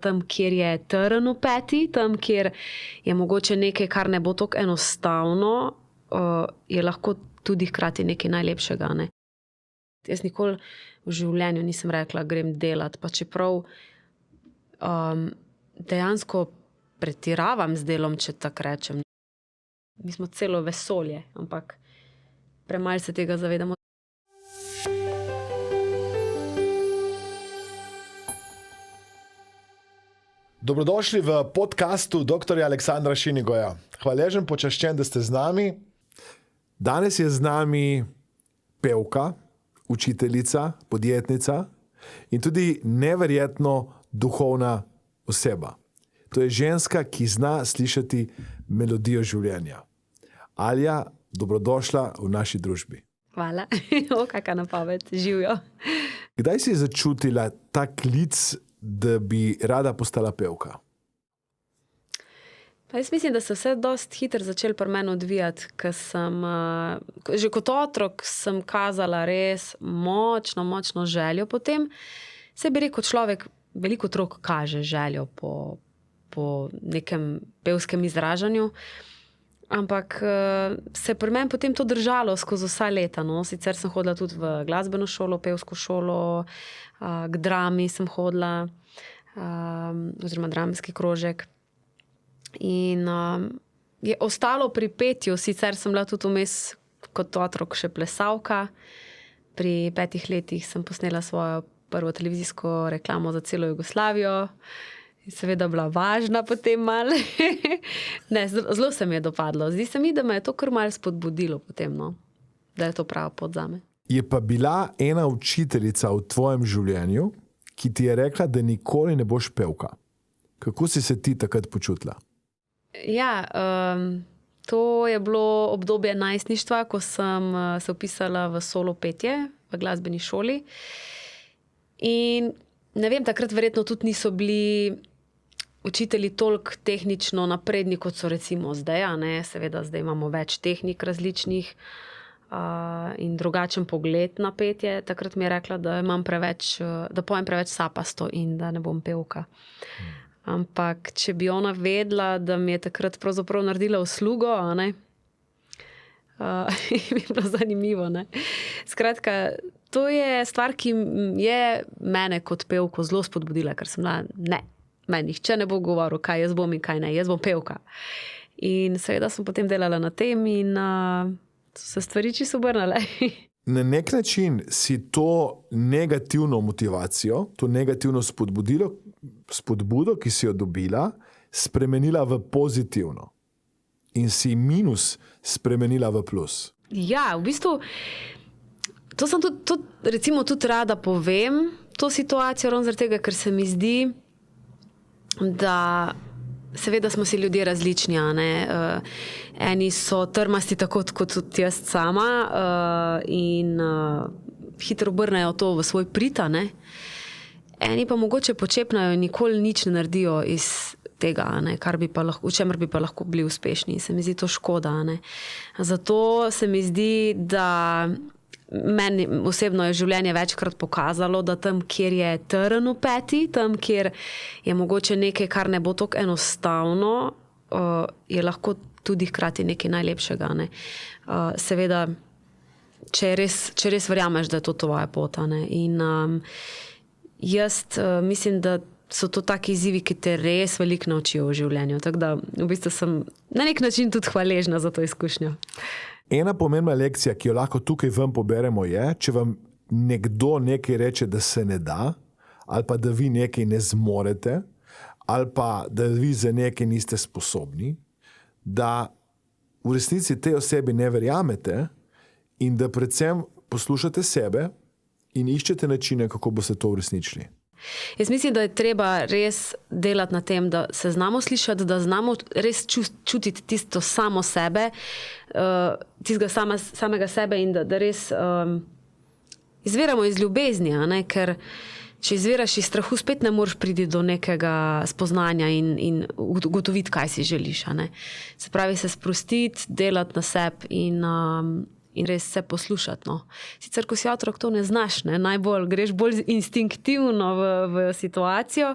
tam, kjer je trn v peti, tam, kjer je mogoče nekaj, kar ne bo tako enostavno, je lahko tudi hkrati nekaj najlepšega. Ne? Jaz nikoli v življenju nisem rekla, grem delat, pa čeprav dejansko pretiravam z delom, če tako rečem. Mi smo celo vesolje, ampak premalo se tega zavedamo. Dobrodošli v podcastu dr. Aleksandra Šinigoja. Hvaležen, počaščen, da ste z nami. Danes je z nami pevka, učiteljica, podjetnica in tudi neverjetno duhovna oseba. To je ženska, ki zna slišati melodijo življenja. Alja, dobrodošla v naši družbi. Hvala. Kakšna napoved, živijo. Kdaj si začutila ta klic, da bi rada postala pevka? Pa jaz mislim, da se vse dosti hitro začelo pri meni odvijati, ker sem, že kot otrok sem kazala res močno željo po tem. Saj bi rekel, človek, veliko otrok kaže željo po nekem pevskem izražanju, ampak se pri meni potem to držalo skozi vsa leta. No. Sicer sem hodila tudi v glasbeno šolo, pevsko šolo, k drami sem hodila, oziroma dramski krožek. In je ostalo pri petju, sicer sem bila tudi vmes kot otrok še plesalka. Pri 5 letih sem posnela svojo prvo televizijsko reklamo za celo Jugoslavijo. In seveda bila važna potem malo. Ne, zelo se mi je dopadlo. Zdi se mi, da me je to kar malo spodbudilo potem, no, da je to prava pot zame. Je pa bila ena učiteljica v tvojem življenju, ki ti je rekla, da nikoli ne boš pevka. Kako si se ti takrat počutila? Ja, to je bilo obdobje najstništva, ko sem se vpisala v solo petje v glasbeni šoli. In ne vem, takrat verjetno tudi niso bili učitelji toliko tehnično napredni, kot so recimo zdaj. Ne? Seveda zdaj imamo več tehnik različnih in drugačen pogled na petje. Takrat mi je rekla, da pojem preveč sapasto in da ne bom pevka. Ampak, če bi ona vedela, da mi je takrat pravzaprav naredila uslugo, ne, bi bilo zanimivo. Ne. Skratka, to je stvar, ki je mene kot pevko zelo spodbudila, ker sem bila, ne, meni nihče ne bo govoril, kaj jaz bom in kaj ne, jaz bom pevka. In seveda sem potem delala na tem in so se stvari čisto obrnile. Na nek način si to negativno motivacijo, to negativno spodbudo, ki si jo dobila, spremenila v pozitivno. In si minus spremenila v plus. Ja, v bistvu, to sem tudi rada povem, to situacijo, ravno zaradi tega, ker se mi zdi, da seveda smo si ljudje različni, ne? Eni so trmasti tako kot tudi jaz sama in hitro obrnejo to v svoj prid, ne? Eni pa mogoče počepnajo in nikoli nič ne naredijo iz tega, ne? V čemer bi pa lahko bili uspešni. Se mi zdi to škoda. Ne? Zato se mi zdi, da meni osebno je življenje večkrat pokazalo, da tam, kjer je trn v peti, tam, kjer je mogoče nekaj, kar ne bo tako enostavno, je lahko tudi hkrati nekaj najlepšega. Ne? Seveda, če res verjameš, da je to tvoja pot. Ne? In jaz mislim, da so to taki izzivi, ki te res veliko naučijo v življenju. Tako da v bistvu sem na nek način tudi hvaležna za to izkušnjo. Ena pomembna lekcija, ki jo lahko tukaj vam poberemo, je, če vam nekdo nekaj reče, da se ne da, ali pa da vi nekaj ne zmorete, ali pa da vi za nekaj niste sposobni, da v resnici tej osebi ne verjamete in da predvsem poslušate sebe in iščete načine, kako boste to uresničili. Jaz mislim, da je treba res delati na tem, da se znamo slišati, da znamo res čutiti tisto samo sebe, tistega samega sebe in da res izviramo iz ljubezni, ne? Ker če izviraš iz strahu, spet ne moreš priti do nekega spoznanja in ugotoviti, kaj si želiš. Ne? Se pravi, se sprostiti, delati na sebi in res se poslušati. No. Sicer, ko si otrok, to ne znaš, ne? Najbolj greš bolj instinktivno v situacijo,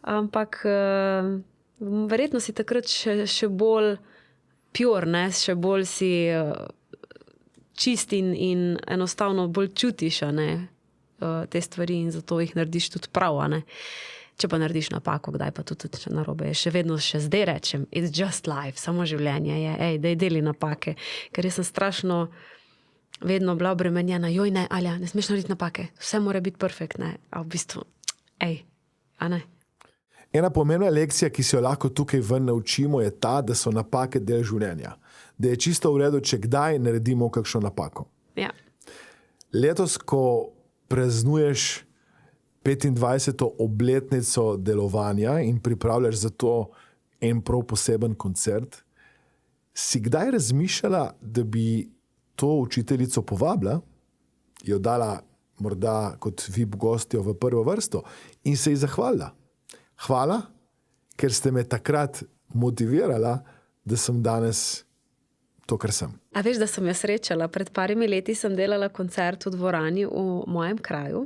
ampak verjetno si takrat še bolj pure, ne? Še bolj si čist in enostavno bolj čutiš, a ne, te stvari in zato jih narediš tudi prav, a ne. Če pa narediš napako, kdaj pa tudi narobe. Še vedno še zdaj rečem, it's just life, samo življenje je, daj deli napake. Ker jaz sem strašno vedno bila obremenjena, joj ne, Alja, ne smeš narediti napake, vse mora biti perfekt, ne. A v bistvu, a ne. Ena pomembna lekcija, ki se jo lahko tukaj ven naučimo, je ta, da so napake del življenja. Da je čisto v redu, če kdaj naredimo kakšno napako. Ja. Letos, ko praznuješ 25. obletnico delovanja in pripravljaš za to en prav poseben koncert, si kdaj razmišljala, da bi to učiteljico povabila, jo dala morda kot VIP gostjo v prvo vrsto in se ji zahvalila? Hvala, ker ste me takrat motivirala, da sem danes to, kar sem. A veš, da sem jo srečala? Pred parimi leti sem delala koncert v dvorani v mojem kraju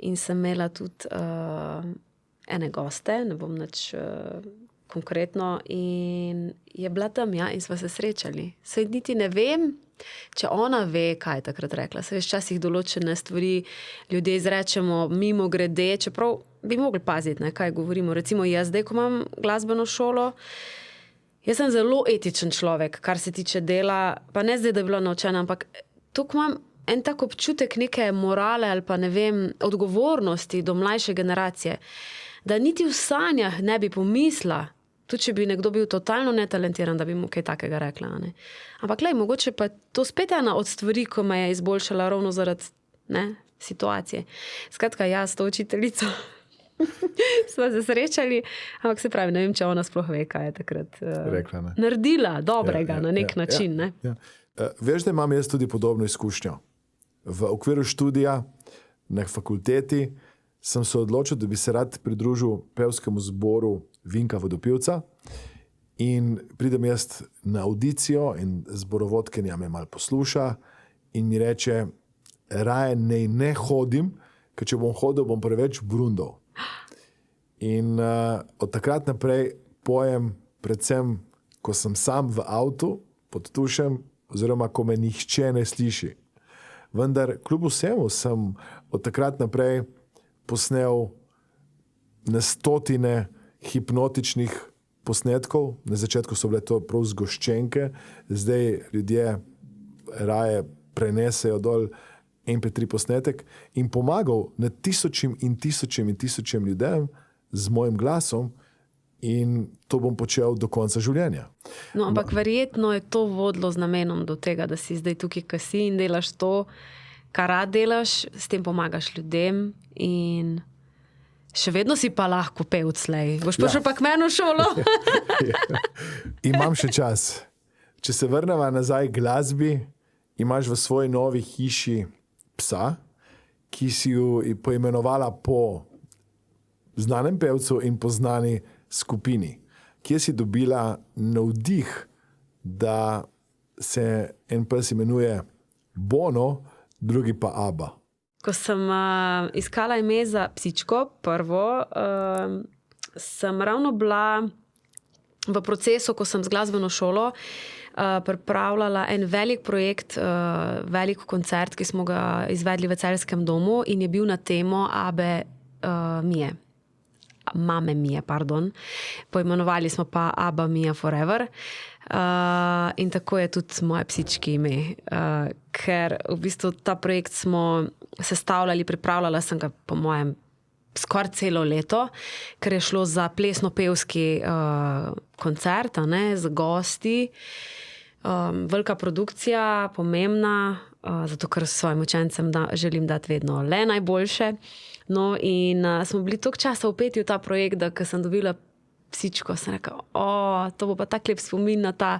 in sem imela tudi ene goste, ne bom nič konkretno, in je bila tam, ja, in sva se srečali. Saj niti ne vem, če ona ve, kaj je takrat rekla. Se veš, včasih določene stvari ljudje izrečemo mimo grede, čeprav bi mogli paziti, ne, kaj govorimo. Recimo jaz zdaj, ko imam glasbeno šolo, jaz sem zelo etičen človek, kar se tiče dela, pa ne zdaj, da je bila naučena, ampak tukaj imam en tak občutek neke morale ali pa ne vem, odgovornosti do mlajše generacije, da niti v sanjah ne bi pomisla, tudi če bi nekdo bil totalno netalentiran, da bi mu kaj takega rekla. Ne? Ampak glej, mogoče pa to spet ena od stvari, ko me je izboljšala ravno zaradi situacije. Skratka, jaz s to učiteljico smo se srečali, ampak se pravi, ne vem, če ona sploh ve, kaj je takrat rekla, ne? Naredila dobrega na nek način. Ne? Veš, da imam jaz tudi podobno izkušnjo. V okviru študija na fakulteti sem se odločil, da bi se rad pridružil pevskemu zboru Vinka Vodopivca in pridem jaz na audicijo in zborovodkinja me malo posluša in mi reče, raje ne hodim, ker če bom hodil, bom preveč brundal. In od takrat naprej pojem predvsem, ko sem sam v avtu pod tušem oziroma ko me nihče ne sliši. Vendar kljub vsemu sem od takrat naprej posnel na stotine hipnotičnih posnetkov. Na začetku so bile to prav zgoščenke, zdaj ljudje raje prenesejo dol MP3 posnetek in pomagal na tisočim in tisočim in tisočim ljudem z mojim glasom in to bom počel do konca življenja. No, ampak verjetno je to vodilo z namenom do tega, da si zdaj tukaj, ko si in delaš to, kar rad delaš, s tem pomagaš ljudem in še vedno si pa lahko pevec, lej. Boš prišel pa k meni v šolo? Imam še čas. Če se vrneva nazaj k glasbi, imaš v svoji novi hiši psa, ki si jo poimenovala po znanem pevcu in po znani skupini. Kje si dobila navdih, da se en pes imenuje Bono, drugi pa Abba? Ko sem iskala ime za psičko, prvo, sem ravno bila v procesu, ko sem z glasbeno šolo pripravljala en velik projekt, velik koncert, ki smo ga izvedli v Celjskem domu in je bil na temo Abbe Mije. Mame Mije, pardon. Poimenovali smo pa Abba Mija Forever. In tako je tudi moje psički ime. Ker v bistvu ta projekt smo sestavljali, pripravljala sem ga po mojem skoraj celo leto, ker je šlo za plesno-pevski koncert, z gosti. Velika produkcija, pomembna, zato ker svojim učencem želim dati vedno le najboljše. No, in smo bili toliko časa vpeti v ta projekt, da ko sem dobila psičko, sem rekla, to bo pa tak lep spomin na ta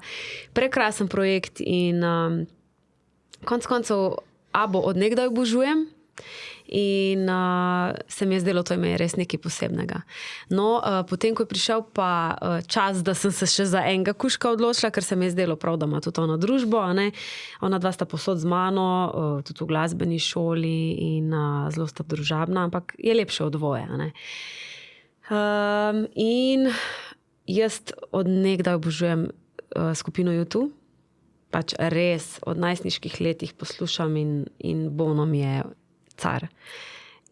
prekrasen projekt in konec koncev Abbo od nekdaj obožujem in se mi je zdelo to ime res nekaj posebnega. No, potem, ko je prišel pa čas, da sem se še za enega kužka odločila, ker se mi je zdelo prav, da ima tudi ona družbo, Ona dva sta posod z mano, tudi v glasbeni šoli in zelo sta družabna, ampak je lepše od dvoje, In jaz od nekdaj obožujem skupino U2. Pač res od najstniških letih poslušam in Bono mi je car.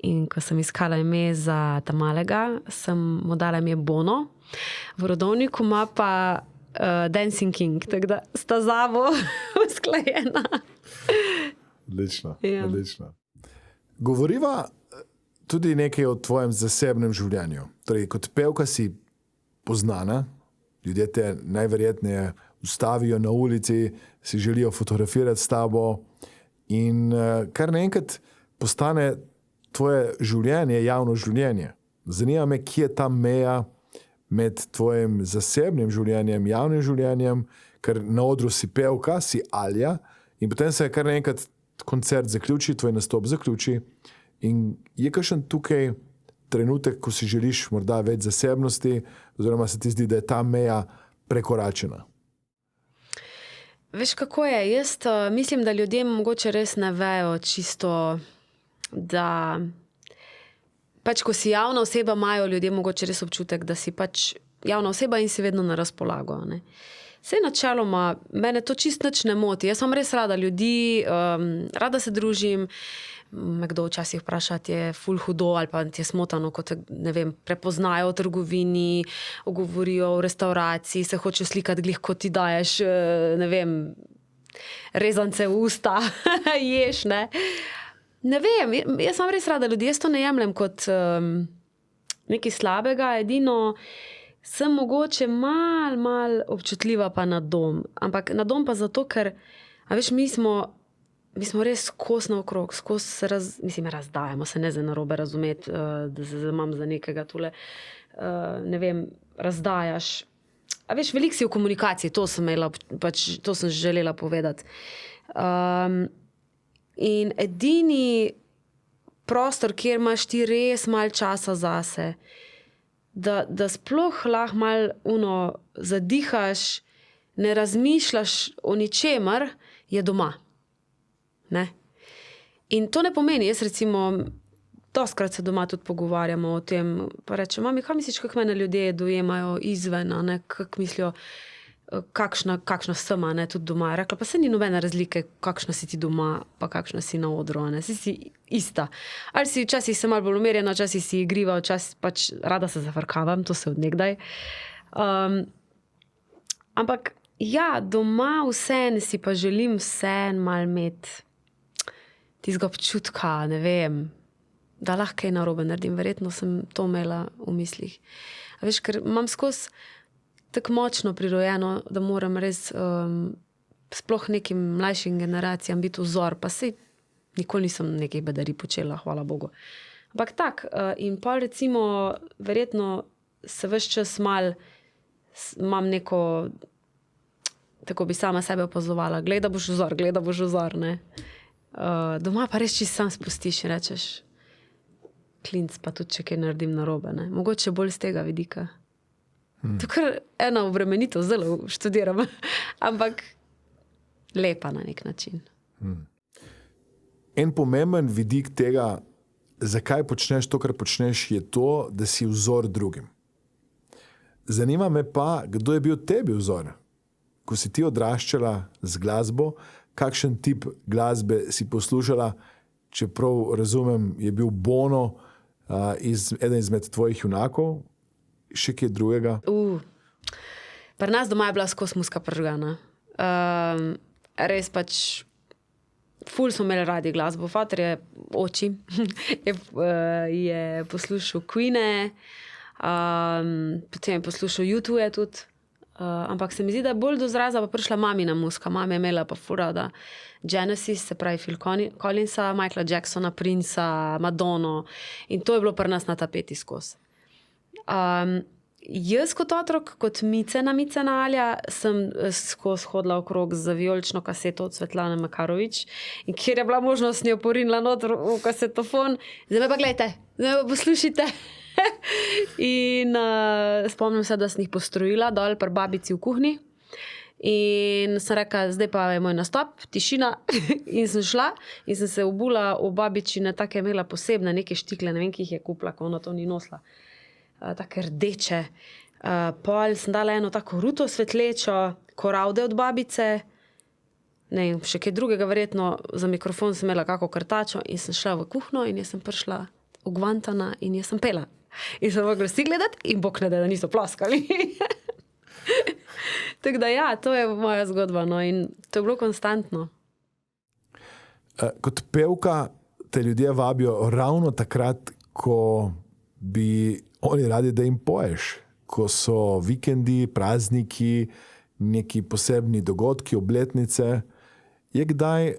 In ko sem iskala ime za ta malega, sem mu dala ime Bono. V rodovniku ima pa Dancing King, tako da sta zabo usklajena. Odlično, Ja. odlično. Govoriva tudi nekaj o tvojem zasebnem življenju. Torej, kot pevka si poznana, ljudje te najverjetneje ustavijo na ulici, si želijo fotografirati s tabo in kar naenkrat postane tvoje življenje javno življenje. Zanima me, kje je ta meja med tvojim zasebnim življenjem, javnim življenjem, ker na odru si pevka, si Alja in potem se kar naenkrat koncert zaključi, tvoj nastop zaključi in je kakšen tukaj trenutek, ko si želiš morda več zasebnosti oziroma se ti zdi, da je ta meja prekoračena. Veš, kako je? Jaz mislim, da ljudje mogoče res ne vejo čisto, da pač, ko si javna oseba, imajo ljudje mogoče res občutek, da si pač javna oseba in si vedno na razpolago. Ne? Saj načeloma, mene to čisto nič ne moti. Jaz sem res rada ljudi, rada se družim. Me kdo včasih vpraša, ti je ful hudo ali pa ti je smotano, ko te, ne vem, prepoznajo v trgovini, ogovorijo v restavraciji, se hoče slikati glih, ko ti daješ, ne vem, rezance v usta, ješ, ne. Ne vem, jaz sem res rada ljudi, jaz to ne jemljem kot nekaj slabega, edino sem mogoče mal občutljiva pa na dom. Ampak na dom pa zato, ker, a veš, mi smo res skos naokrog, skos se razdajamo, se ne zdaj narobe razumeti, da se imam za nekega tule, ne vem, razdajaš. A veš, veliko si v komunikaciji, to sem želela povedati. In edini prostor, kjer imaš ti res malo časa zase, da sploh lahko malo zadihaš, ne razmišljaš o ničemer, je doma. Ne? In to ne pomeni, jaz recimo, dostikrat se doma tudi pogovarjamo o tem, pa rečem, mami, kaj misliš, kako mene ljudje dojemajo izven, ne? Kako mislijo, kakšna sem, ne, tudi doma. Je rekla, pa se ni nobene razlike, kakšna si ti doma, pa kakšna si na odru, ne, si ista. Ali si včasih se malo bolj umirjena, včasih si igriva, včasih pač rada se zafrkavam, to se od nekdaj. Ampak ja, doma vseeno si pa želim vseeno malo imeti tistega občutka, ne vem, da lahko kaj narobe naredim. Verjetno sem to imela v mislih. A veš, ker imam skozi tako močno prirojeno, da moram res sploh nekim mlajšim generacijam biti vzor, pa sej nikoli nisem nekaj bedarij počela, hvala Bogu. Ampak tak, in pa recimo, verjetno se ves čas mal, imam neko, tako bi sama sebe opazovala, glej, da boš vzor, ne. Doma pa res čisto sam spustiš in rečeš, klinc, pa tudi če kaj naredim narobe, ne. Mogoče bolj z tega vidika. To je kar ena obremenitev, zelo študiram, ampak lepa na nek način. En pomemben vidik tega, zakaj počneš to, kar počneš, je to, da si vzor drugim. Zanima me pa, kdo je bil tebi vzor? Ko si ti odraščala z glasbo, kakšen tip glasbe si poslušala, čeprav razumem, je bil Bono eden izmed tvojih junakov, še kaj drugega? Pri nas doma je bila skozi muska prižgana. Res pač ful smo imeli radi glasbo. Fater je oči, je poslušal Queene, potem je poslušal U2 tudi. Ampak se mi zdi, da je bolj do izraza pa prišla mamina muska. Mama je imela pa ful rada Genesis, se pravi Phil Collinsa, Michaela Jacksona, Princa, Madonno, in to je bilo pri nas na tapeti skozi. Jaz kot otrok, kot Micena Alja, sem skozi hodila okrog z vijolično kaseto od Svetlane Makarovič, in kjer je bila možnost, njo porinila noter v kasetofon. Zdaj me pa gledajte, zdaj me poslušajte. In spomnim se, da sem jih postrojila dol pri babici v kuhinji in sem rekla, zdaj pa je moj nastop, tišina, in sem šla in sem se obula v babičine, take imela posebne neke štikle, ne vem, ki jih je kupila, ko ona to ni nosila. take rdeče. Pol sem dala eno tako ruto svetlečo, koraude od babice, ne vem, še kaj drugega verjetno, za mikrofon sem imela kako krtačo in sem šla v kuhno in jaz sem prišla ugvantana in jaz sem pela. In sem mogla vsi gledati in bog ne da niso ploskali. Tako da ja, to je moja zgodba, no, in to je bilo konstantno. Kot pevka te ljudje vabijo ravno takrat, ko bi oni radi, da jim poješ. Ko so vikendi, prazniki, neki posebni dogodki, obletnice. Je kdaj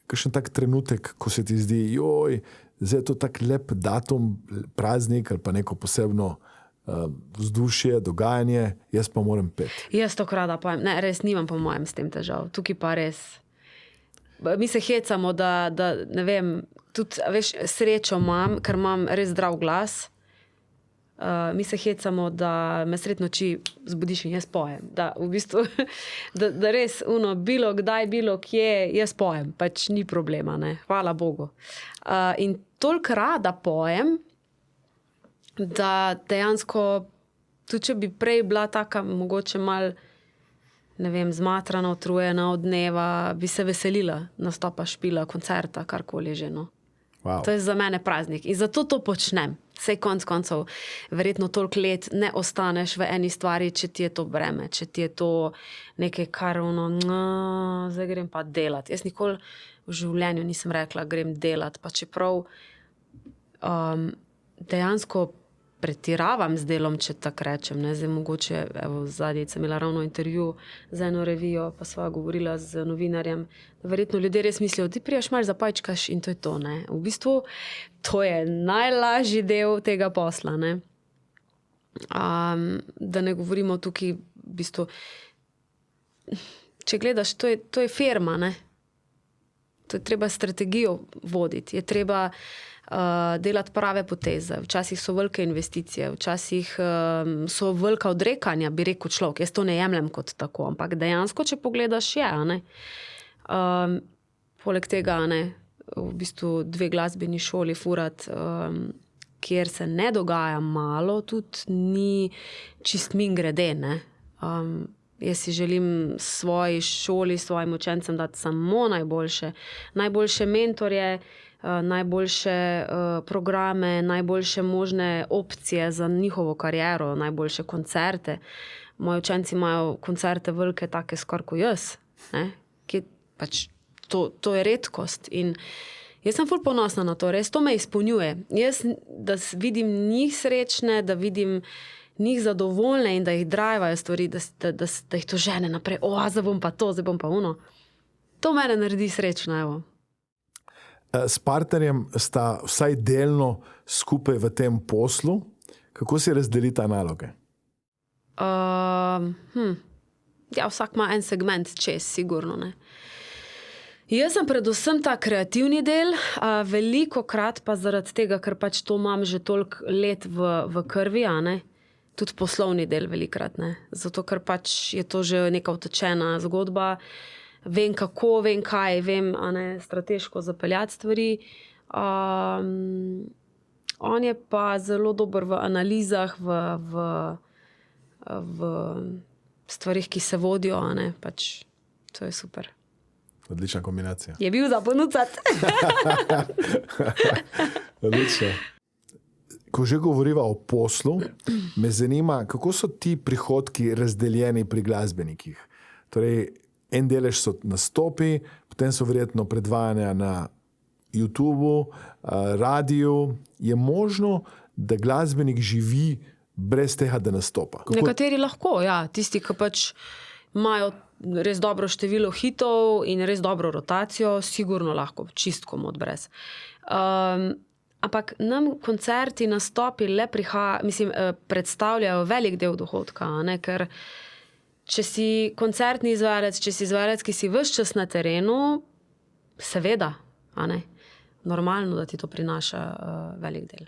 kakšen tak trenutek, ko se ti zdi, joj, zdaj je to tak lep datum, praznik ali pa neko posebno vzdušje, dogajanje, jaz pa moram peti. Jaz to rada pojem. Ne, res nimam po mojem s tem težav. Tukaj pa res. Mi se hecamo, da ne vem, tudi, veš, srečo imam, ker imam res zdrav glas. Mi se hecamo, da me sred noči zbudiš in jaz pojem. Da, v bistvu, da res bilo kdaj, bilo kje, jaz pojem. Pač ni problema, ne. Hvala Bogu. In toliko rada pojem, da dejansko, tudi če bi prej bila taka mogoče mal, ne vem, zmatrana, utrujena od dneva, bi se veselila nastopa, špila, koncerta, karkoli že, no. Wow. To je za mene praznik in zato to počnem. Sej konc koncev, verjetno toliko let ne ostaneš v eni stvari, če ti je to breme, če ti je to nekaj, kar zdaj grem pa delat. Jaz nikoli v življenju nisem rekla, grem delat, pa čeprav dejansko pretiravam z delom, če tako rečem. Ne? Zdaj mogoče, evo, zadnjič sem imela ravno intervju za eno revijo, pa sva govorila z novinarjem, da verjetno ljudje res mislijo, ti prijaš malo zapajčkaš in to je to. Ne? V bistvu, to je najlažji del tega posla. Ne? Da ne govorimo tukaj, v bistvu, če gledaš, to je firma, ne? To je treba strategijo voditi, je treba delati prave poteze. Včasih so velike investicije, včasih so velika odrekanja, bi rekel človek. Jaz to ne jemljem kot tako, ampak dejansko, če pogledaš, je, ne. Poleg tega, ne, v bistvu 2 glasbeni šoli furat, kjer se ne dogaja malo, tudi ni čist mingrede, ne. Jaz si želim svoji šoli, svojim učencem dati samo najboljše. Najboljše mentorje, najboljše programe, najboljše možne opcije za njihovo kariero, najboljše koncerte. Moji učenci imajo koncerte velike, take skoraj kot jaz. Ne? Pač to je redkost. In jaz sem ful ponosna na to, res to me izpolnjuje. Jaz, da vidim njih srečne, da vidim njih zadovoljne in da jih drivajo stvari, da jih to žene naprej. Zdaj bom pa to, zdaj bom pa ono. To mene naredi srečno, evo. S partnerjem sta vsaj delno skupaj v tem poslu. Kako si razdelita naloge? Ja, vsak ima en segment čez, sigurno, ne. Jaz sem predvsem ta kreativni del, velikokrat pa zaradi tega, ker pač to imam že toliko let v krvi, a ne, tudi poslovni del velikrat, ne. Zato, ker pač je to že neka utečena zgodba, vem kako, vem kaj, vem, a ne, strateško zapeljati stvari. On je pa zelo dober v analizah, v stvarih, ki se vodijo, a ne, pač to je super. Odlična kombinacija. Je bil za ponucati. Odlično. Ko že govoriva o poslu, me zanima, kako so ti prihodki razdeljeni pri glasbenikih. Torej, en delež so nastopi, potem so verjetno predvajanja na YouTubeu, radiju. Je možno, da glasbenik živi brez tega, da nastopa? Nekateri lahko, ja. Tisti, ki pač imajo res dobro število hitov in res dobro rotacijo, sigurno lahko, čistko mod brez. Ampak nam koncerti, nastopi le predstavljajo velik del dohodka, ne? Ker če si koncertni izvajalec, če si izvajalec, ki si ves čas na terenu, seveda, a ne? Normalno, da ti to prinaša velik del.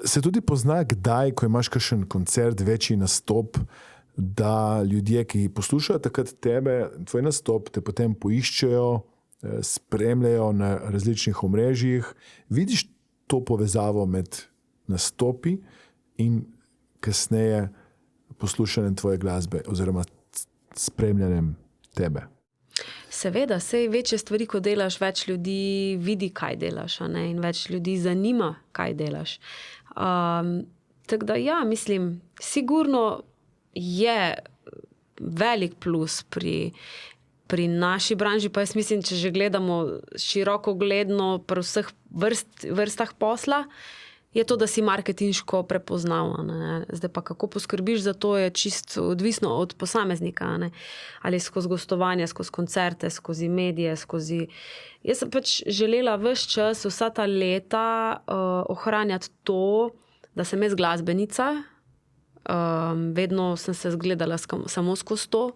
Se tudi pozna, kdaj, ko imaš kakšen koncert, večji nastop, da ljudje, ki poslušajo takrat tebe, tvoj nastop, te potem poiščejo, spremljajo na različnih omrežjih. Vidiš to povezavo med nastopi in kasneje poslušanjem tvoje glasbe oziroma spremljanjem tebe? Seveda, sej večje stvari, ko delaš, več ljudi vidi, kaj delaš, a ne? In več ljudi zanima, kaj delaš. Tako da ja, mislim, sigurno je velik plus pri naši branži, pa jaz mislim, če že gledamo široko gledno pri vseh vrstah posla, je to, da si marketinško prepoznaven. Ne? Zdaj pa kako poskrbiš za to, je čisto odvisno od posameznika. Ne? Ali skozi gostovanja, skozi koncerte, skozi medije, Jaz sem pač želela ves čas, vsa ta leta ohranjati to, da sem jaz glasbenica. Vedno sem se zgledala samo skozi to.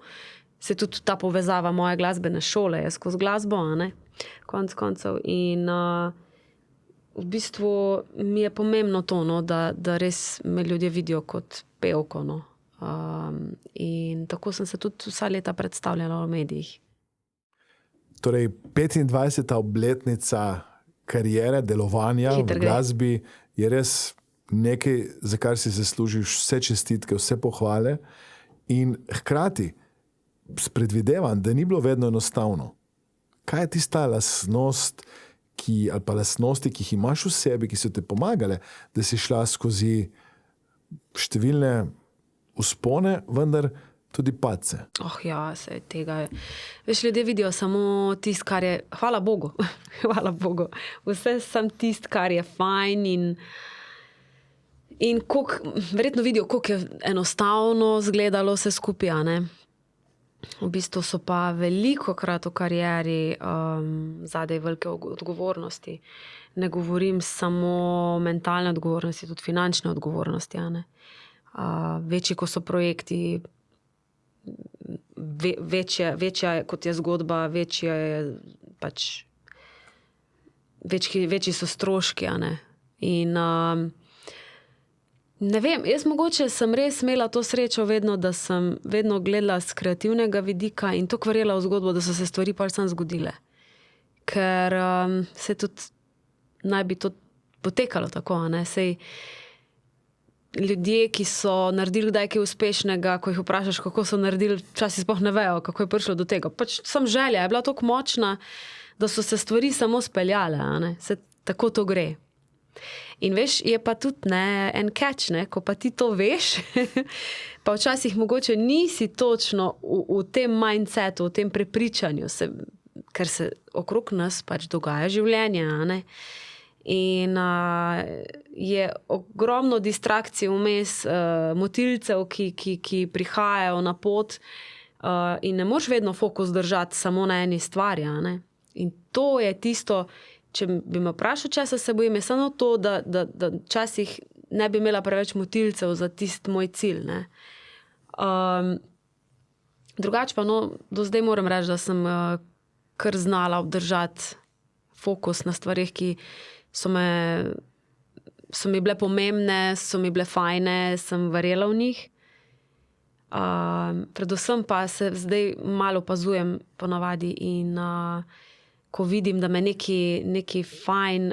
Se tudi ta povezava moje glasbene šole je skozi glasbo, a ne? Konec koncev. In v bistvu mi je pomembno to, no, da res me ljudje vidijo kot pevko. No. In tako sem se tudi vsa leta predstavljala v medijih. Torej, 25. obletnica kariere, delovanja v glasbi je res nekaj, za kar si zaslužiš vse čestitke, vse pohvale in hkrati predvidevam, da ni bilo vedno enostavno. Kaj je tista lastnost, ali pa lastnosti, ki jih imaš v sebi, ki so te pomagale, da si šla skozi številne vzpone, vendar tudi padce? Ja, se tega je. Veš, ljudje vidijo samo tisto, kar je, hvala Bogu, hvala Bogu, vse sam tisto, kar je fajn in verjetno vidijo, koliko je enostavno zgledalo vse skupaj, ne? V bistvu so pa velikokrat v karieri zadaj velike odgovornosti. Ne govorim samo mentalne odgovornosti, tudi finančne odgovornosti. A ne? Večji, ko so projekti, večja kot je zgodba, večji so stroški. A ne? In ne vem, jaz mogoče sem res imela to srečo vedno, da sem vedno gledala z kreativnega vidika in tako verjela v zgodbo, da so se stvari pa samo zgodile. Ker se tudi naj bi to potekalo tako, a ne? Sej ljudje, ki so naredili kdaj kaj uspešnega, ko jih vprašaš, kako so naredili, včasih sploh ne vejo, kako je prišlo do tega. Pač sam želja je bila tako močna, da so se stvari samo speljale, a ne? Se tako to gre. In veš, je pa tudi en catch, ko pa ti to veš, pa včasih mogoče nisi točno v tem mindsetu, v tem prepričanju, ker se okrog nas pač dogaja življenje, a ne? In je ogromno distrakcij vmes, motilcev, ki prihajajo na pot in ne moreš vedno fokus držati samo na eni stvari, a ne? In to je tisto, če bi me vprašal, česa se bojim, je samo to, da včasih ne bi imela preveč motilcev za tisti moj cilj. Ne? Drugače pa, do zdaj moram reči, da sem kar znala obdržati fokus na stvarih, ki so mi bile pomembne, so mi bile fajne, sem verjela v njih. Predvsem pa se zdaj malo opazujem ponavadi in ko vidim, da me neki fajn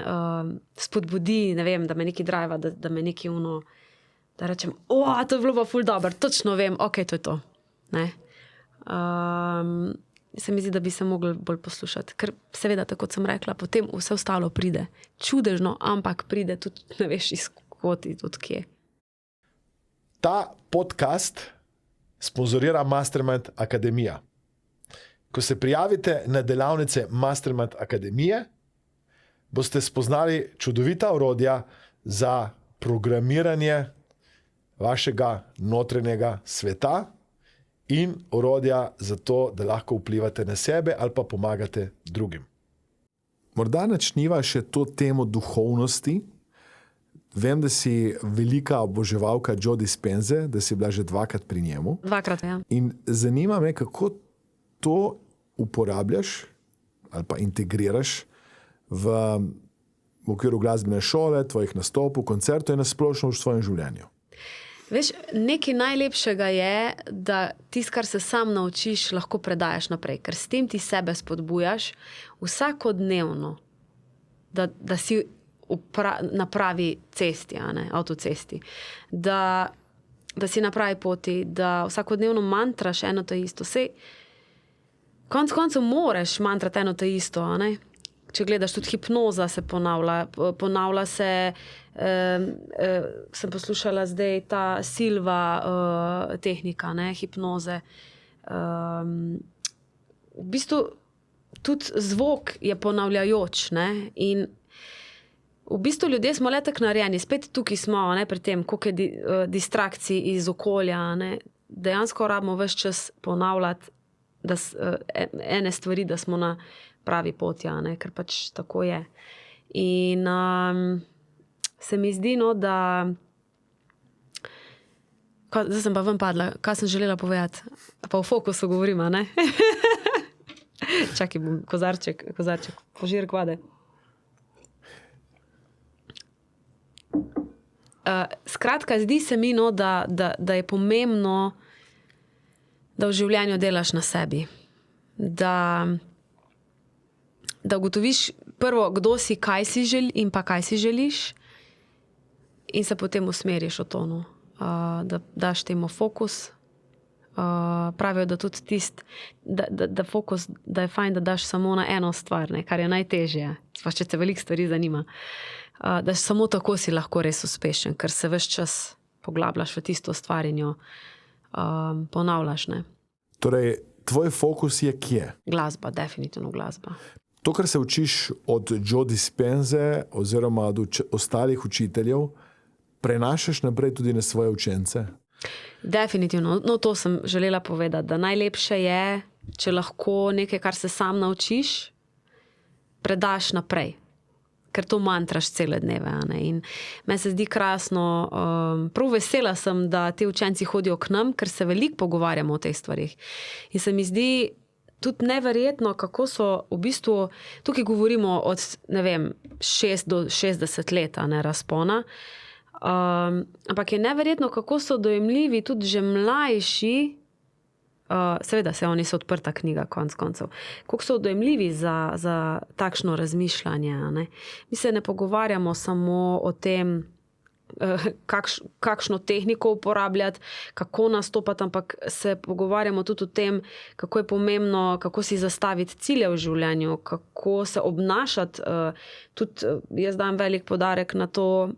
spodbudi, ne vem, da me neki driva, da me neki da rečem, to je bilo pa ful dobro, točno vem, ok, to je to. Ne? Se mi zdi, da bi se mogli bolj poslušati, ker seveda, tako kot sem rekla, potem vse ostalo pride. Čudežno, ampak pride tudi, ne veš, iz koti, tudi kje. Ta podcast sponzorira Mastermind Akademija. Ko se prijavite na delavnice Mastermind Akademije, boste spoznali čudovita orodja za programiranje vašega notranjega sveta in orodja za to, da lahko vplivate na sebe ali pa pomagate drugim. Morda načniva še to temo duhovnosti. Vem, da si velika oboževalka Joe Dispenze, da si bila že 2krat pri njemu. 2krat, ja. In zanima me, kako to uporabljaš ali pa integriraš v okviru glasbene šole, tvojih nastopov, koncertov in nasplošno v svojem življenju. Veš, nekaj najlepšega je, da tisto, kar se sam naučiš, lahko predajaš naprej, ker s tem ti sebe spodbujaš vsakodnevno, da si na pravi cesti, avtocesti. Da si na pravi poti, da vsakodnevno mantraš eno to isto. Sej, konec koncev moraš mantrati eno to isto, Če gledaš, tudi hipnoza se ponavlja se, sem poslušala zdaj ta Silva tehnika, hipnoze. V bistvu tudi zvok je ponavljajoč, in v bistvu ljudje smo le tako narejeni, spet tukaj smo, pri tem, koliko je distrakcij iz okolja, dejansko rabimo ves čas ponavljati ene stvari, da smo na pravi poti, ker pač tako je. In se mi zdi, da zdaj sem pa ven padla, kaj sem želela povedati, pa v fokusu govorim, Čakaj, bom kozarček, požirek vode. Skratka, zdi se mi, da je pomembno, da v življenju delaš na sebi. Da ugotoviš prvo, kdo si, kaj si in pa kaj si želiš, in se potem usmeriš v to, da daš temu fokus. Pravijo, da tudi da fokus, da je fajn, da daš samo na eno stvar, kar je najtežje, če te veliko stvari zanima. Da samo tako si lahko res uspešen, ker se ves čas poglabljaš v tisto stvar in jo ponavljaš. Torej, tvoj fokus je kje? Glasba, definitivno glasba. To, kar se učiš od Joe Dispenze oziroma od ostalih učiteljev, prenašaš naprej tudi na svoje učence? Definitivno. To sem želela povedati, da najlepše je, če lahko nekaj, kar se sam naučiš, predaš naprej. Ker to mantraš cele dneve. In meni se zdi krasno, prav vesela sem, da ti učenci hodijo k nam, ker se veliko pogovarjamo o teh stvarih. In se mi zdi tudi neverjetno, kako so v bistvu, tukaj govorimo od, 6 do 60 let, razpona, ampak je neverjetno, kako so dojemljivi tudi že mlajši, seveda se oni so odprta knjiga konc koncev, kako so dojemljivi za takšno razmišljanje. Mi se ne pogovarjamo samo o tem, kakšno tehniko uporabljati, kako nastopati, ampak se pogovarjamo tudi o tem, kako je pomembno, kako si zastaviti cilje v življenju, kako se obnašati. Tudi jaz dam velik poudarek na to,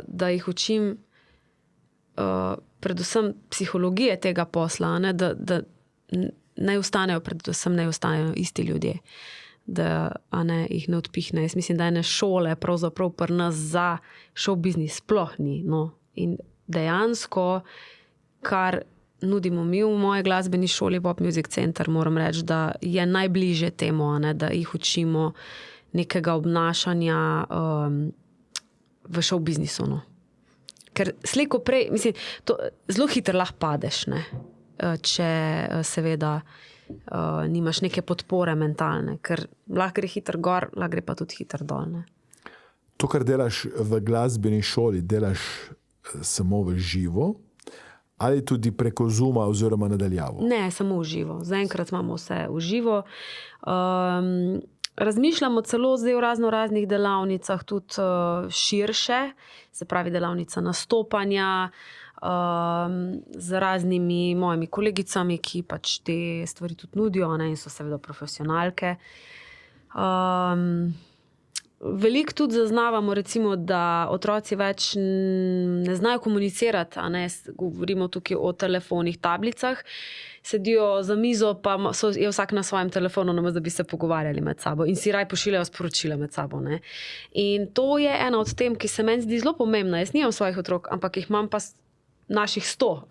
da jih učim predvsem psihologije tega posla, da ne ostanejo, predvsem ne ostanejo isti ljudje, da jih ne odpihne. Jaz mislim, da ene šole pravzaprav pri nas za show biznis sploh ni. In dejansko, kar nudimo mi v moji glasbeni šoli Pop Music Center, moram reči, da je najbliže temu, da jih učimo nekega obnašanja v show biznisu. Ker slejko prej, mislim, zelo hitro lahko padeš, če seveda nimaš neke podpore mentalne, ker lahko gre hitro gor, lahko gre pa tudi hitro dol. To, kar delaš v glasbeni šoli, delaš samo v živo ali tudi preko Zooma oziroma nadaljavo? Ne, samo v živo. Zaenkrat imamo vse v živo. Razmišljamo celo zdaj v raznih delavnicah, tudi širše, se pravi delavnica nastopanja, z raznimi mojimi kolegicami, ki pač te stvari tudi nudijo, in so seveda profesionalke. Veliko tudi zaznavamo, recimo, da otroci več ne znajo komunicirati, govorimo tukaj o telefonih, tablicah, sedijo za mizo, pa je vsak na svojem telefonu, namesto da bi se pogovarjali med sabo in si raj pošiljajo sporočila med sabo. In to je ena od tem, ki se meni zdi zelo pomembna. Jaz nimam svojih otrok, ampak jih imam pa naših 100.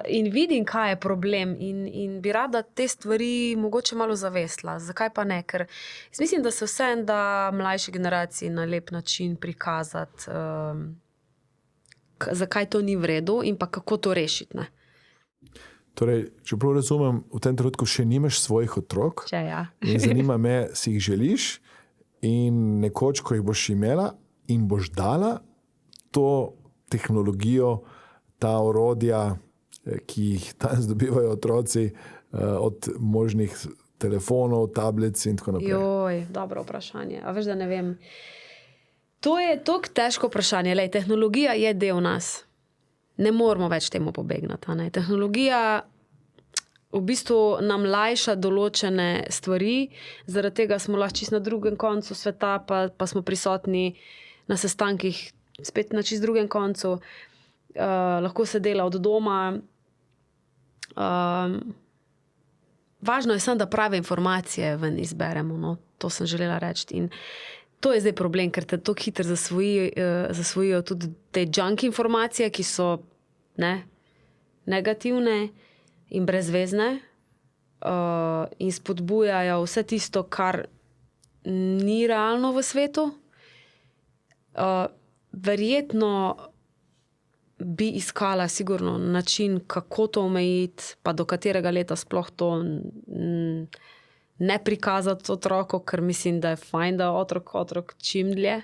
In vidim, kaj je problem, in bi rada te stvari mogoče malo zavestila. Zakaj pa ne? Ker mislim, da se vseeno da mlajši generaciji na lep način prikazati, zakaj to ni v redu in pa kako to rešiti. Torej, če prav razumem, v tem trenutku še nimaš svojih otrok. Če ja. In zanima me, si jih želiš in nekoč, ko jih boš imela in boš dala to tehnologijo, ta orodja, ki jih danes dobivajo otroci od možnih telefonov, tablic in tako naprej? Joj, dobro vprašanje. A veš, da ne vem. To je tako težko vprašanje. Lej, tehnologija je del nas. Ne moramo več temu pobegnati. A ne? Tehnologija v bistvu nam lajša določene stvari, zaradi tega smo lahko čisto na drugem koncu sveta, pa smo prisotni na sestankih spet na čisto drugem koncu. Lahko se dela od doma. Važno je samo, da prave informacije ven izberemo. No? To sem želela reči. In to je zdaj problem, ker te tako hitro zasvojijo tudi te junk informacije, ki so negativne in brezvezne in spodbujajo vse tisto, kar ni realno v svetu. Verjetno bi iskala sigurno način, kako to omejiti, pa do katerega leta sploh to ne prikazati otroku, ker mislim, da je fajn, da otrok čim dlje.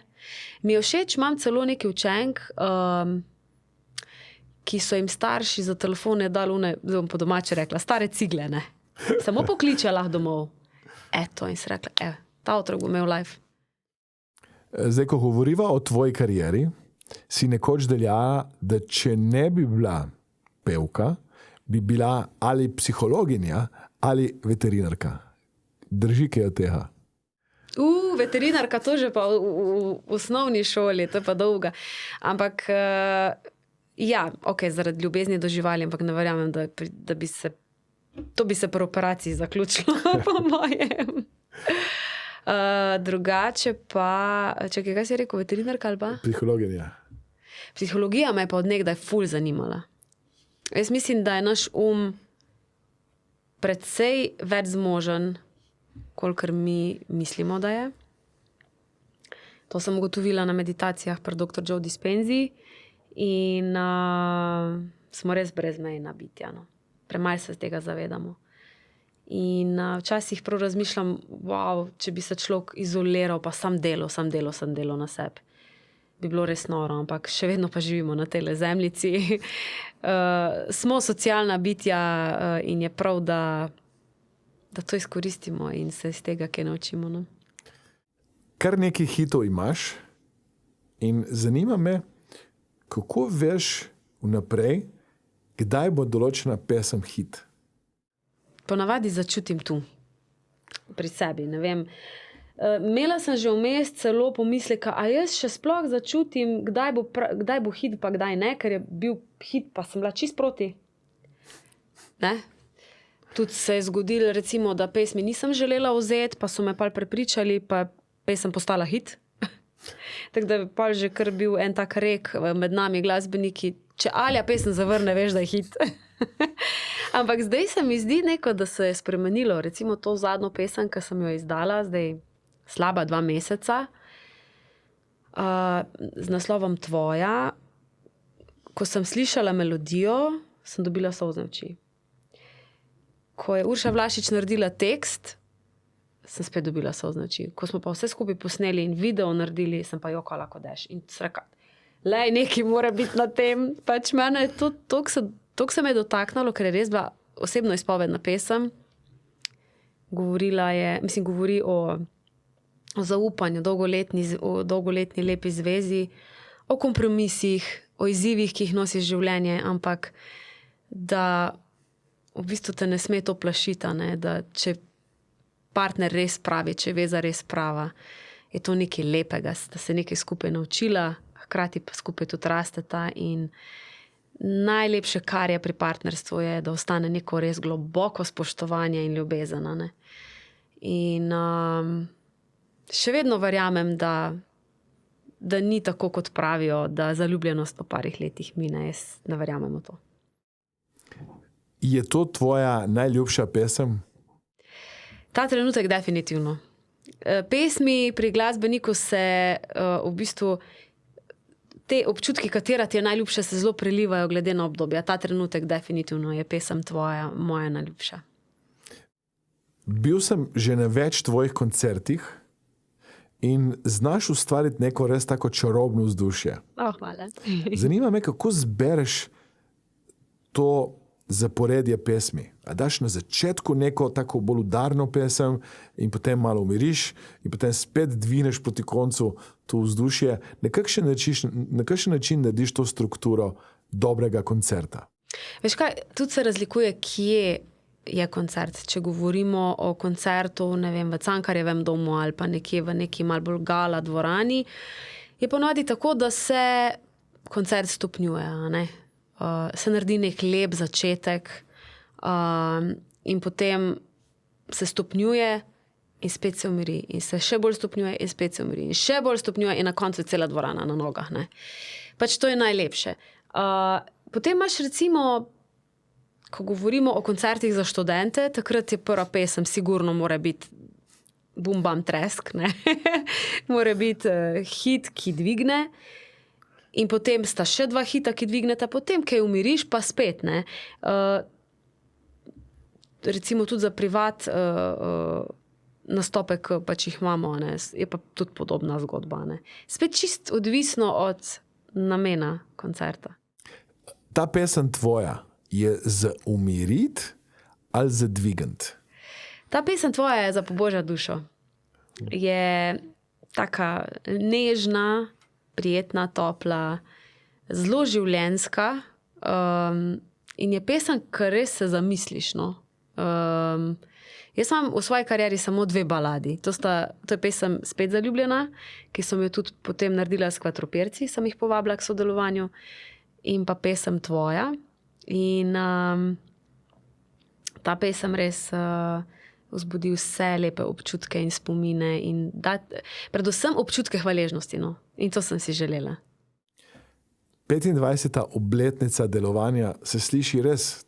Mi je všeč, imam celo neki učenk, ki so jim starši za telefone dali, po domače rekla, stare cigle, ne. Samo pokliče lahko domov. Eto, in se rekla, ta otrok bo imel life. Zdaj, ko govoriva o tvoji karieri, si nekoč deljala, da če ne bi bila pevka, bi bila ali psihologinja ali veterinarka. Drži kaj od tega? Veterinarka, to že pa v osnovni šoli, to je pa dolga. Ampak ja, zaradi ljubezni do živali, ampak ne verjamem, da bi se to bi se pri operaciji zaključilo, po mojem. Drugače pa, čakaj, kaj si rekel, veterinarka ali pa? Psihologinja. Psihologija me je pa od nekdaj ful zanimala. Jaz mislim, da je naš precej več zmožen, kolikor mi mislimo, da je. To sem ugotovila na meditacijah pri dr. Joe Dispenzi in smo res brezmejna bitja. No. Premalo se tega zavedamo. In včasih prav razmišljam, če bi se človek izoliral, pa sam delal na sebi. Bi bilo res noro, ampak še vedno pa živimo na tej zemljici. Smo socialna bitja in je prav, da to izkoristimo in se iz tega kaj naučimo. No? Kar nekaj hitov imaš in zanima me, kako veš vnaprej, kdaj bo določena pesem hit? Ponavadi začutim tu, pri sebi, ne vem. Imela sem že vmes celo pomisleka, a jaz še sploh začutim, kdaj bo hit, pa kdaj ne, ker je bil hit, pa sem bila čist proti. Ne? Tudi se je zgodilo, recimo, da pesmi nisem želela vzeti, pa so me pol prepričali, pa pesem postala hit. Tako da je pol že kar bil en tak rek med nami glasbeniki, če Alja pesem zavrne, veš, da je hit. Ampak zdaj se mi zdi neko, da se je spremenilo. Recimo to zadnjo pesem, ki sem jo izdala, zdaj slaba 2 meseca, z naslovom Tvoja. Ko sem slišala melodijo, sem dobila solzne oči. Ko je Urša Vlašič naredila tekst, sem spet dobila solzne oči. Ko smo pa vse skupaj posneli in video naredili, sem pa jokala kot dež. In sreka, nekaj mora biti na tem. Pač mene je to, toliko se me je dotaknilo, ker je res bila osebno izpovedna pesem. Govori o zaupanju, o dolgoletni lepi zvezi, o kompromisih, o izzivih, ki jih nosi življenje, ampak da v bistvu te ne sme to plašiti, da če partner res pravi, če je veza res prava, je to nekaj lepega, da se nekaj skupaj naučila, hkrati pa skupaj tudi rasteta in najlepše, kar je pri partnerstvu, je, da ostane neko res globoko spoštovanje in ljubezen. In še vedno verjamem, da ni tako, kot pravijo, da zaljubljenost po parih letih mine. Jaz ne verjamem v to. Je to tvoja najljubša pesem? Ta trenutek definitivno. Pesmi pri glasbeniku se v bistvu te občutki, katera ti je najljubša, se zelo prelivajo glede na obdobja. Ta trenutek definitivno je pesem tvoja, moja najljubša. Bil sem že na več tvojih koncertih in znaš ustvariti neko res tako čarobno vzdušje. Hvala. Zanima me, kako zbereš to zaporedje pesmi? A daš na začetku neko tako bolj udarno pesem in potem malo umiriš in potem spet dvigneš proti koncu to vzdušje? Na kakšen način narediš to strukturo dobrega koncerta? Veš kaj, tudi se razlikuje, kje je koncert. Če govorimo o koncertu, ne vem, v Cankarjevem domu ali pa nekje v neki malo bolj gala dvorani, je ponavadi tako, da se koncert stopnjuje, a ne? Se naredi nek lep začetek in potem se stopnjuje in spet se umiri. In se še bolj stopnjuje in spet se umiri. In še bolj stopnjuje in na koncu je cela dvorana na nogah, ne? Pač to je najlepše. Potem imaš recimo, ko govorimo o koncertih za študente, takrat je prva pesem sigurno mora biti bum bam tresk, ne? Mora biti hit, ki dvigne. In potem sta še dva hita, ki dvigneta, potem, kaj umiriš, pa spet, ne. Recimo tudi za privat nastope, ki pač jih imamo, ne, je pa tudi podobna zgodba, ne. Spet čist odvisno od namena koncerta. Ta pesem tvoja je za umirit ali za dvigant? Ta pesem tvoja je za pobožati dušo. Je taka nežna, prijetna, topla, zelo življenjska in je pesem, ki res se zamisliš, no. Jaz imam v svoji karieri samo 2 baladi. To je pesem Spet zaljubljena, ki sem jo tudi potem naredila s Kvatropirci, sem jih povabila k sodelovanju, in pa pesem Tvoja. In ta pesem res vzbudi vse lepe občutke in spomine in predvsem občutke hvaležnosti, no. In to sem si želela. 25. obletnica delovanja se sliši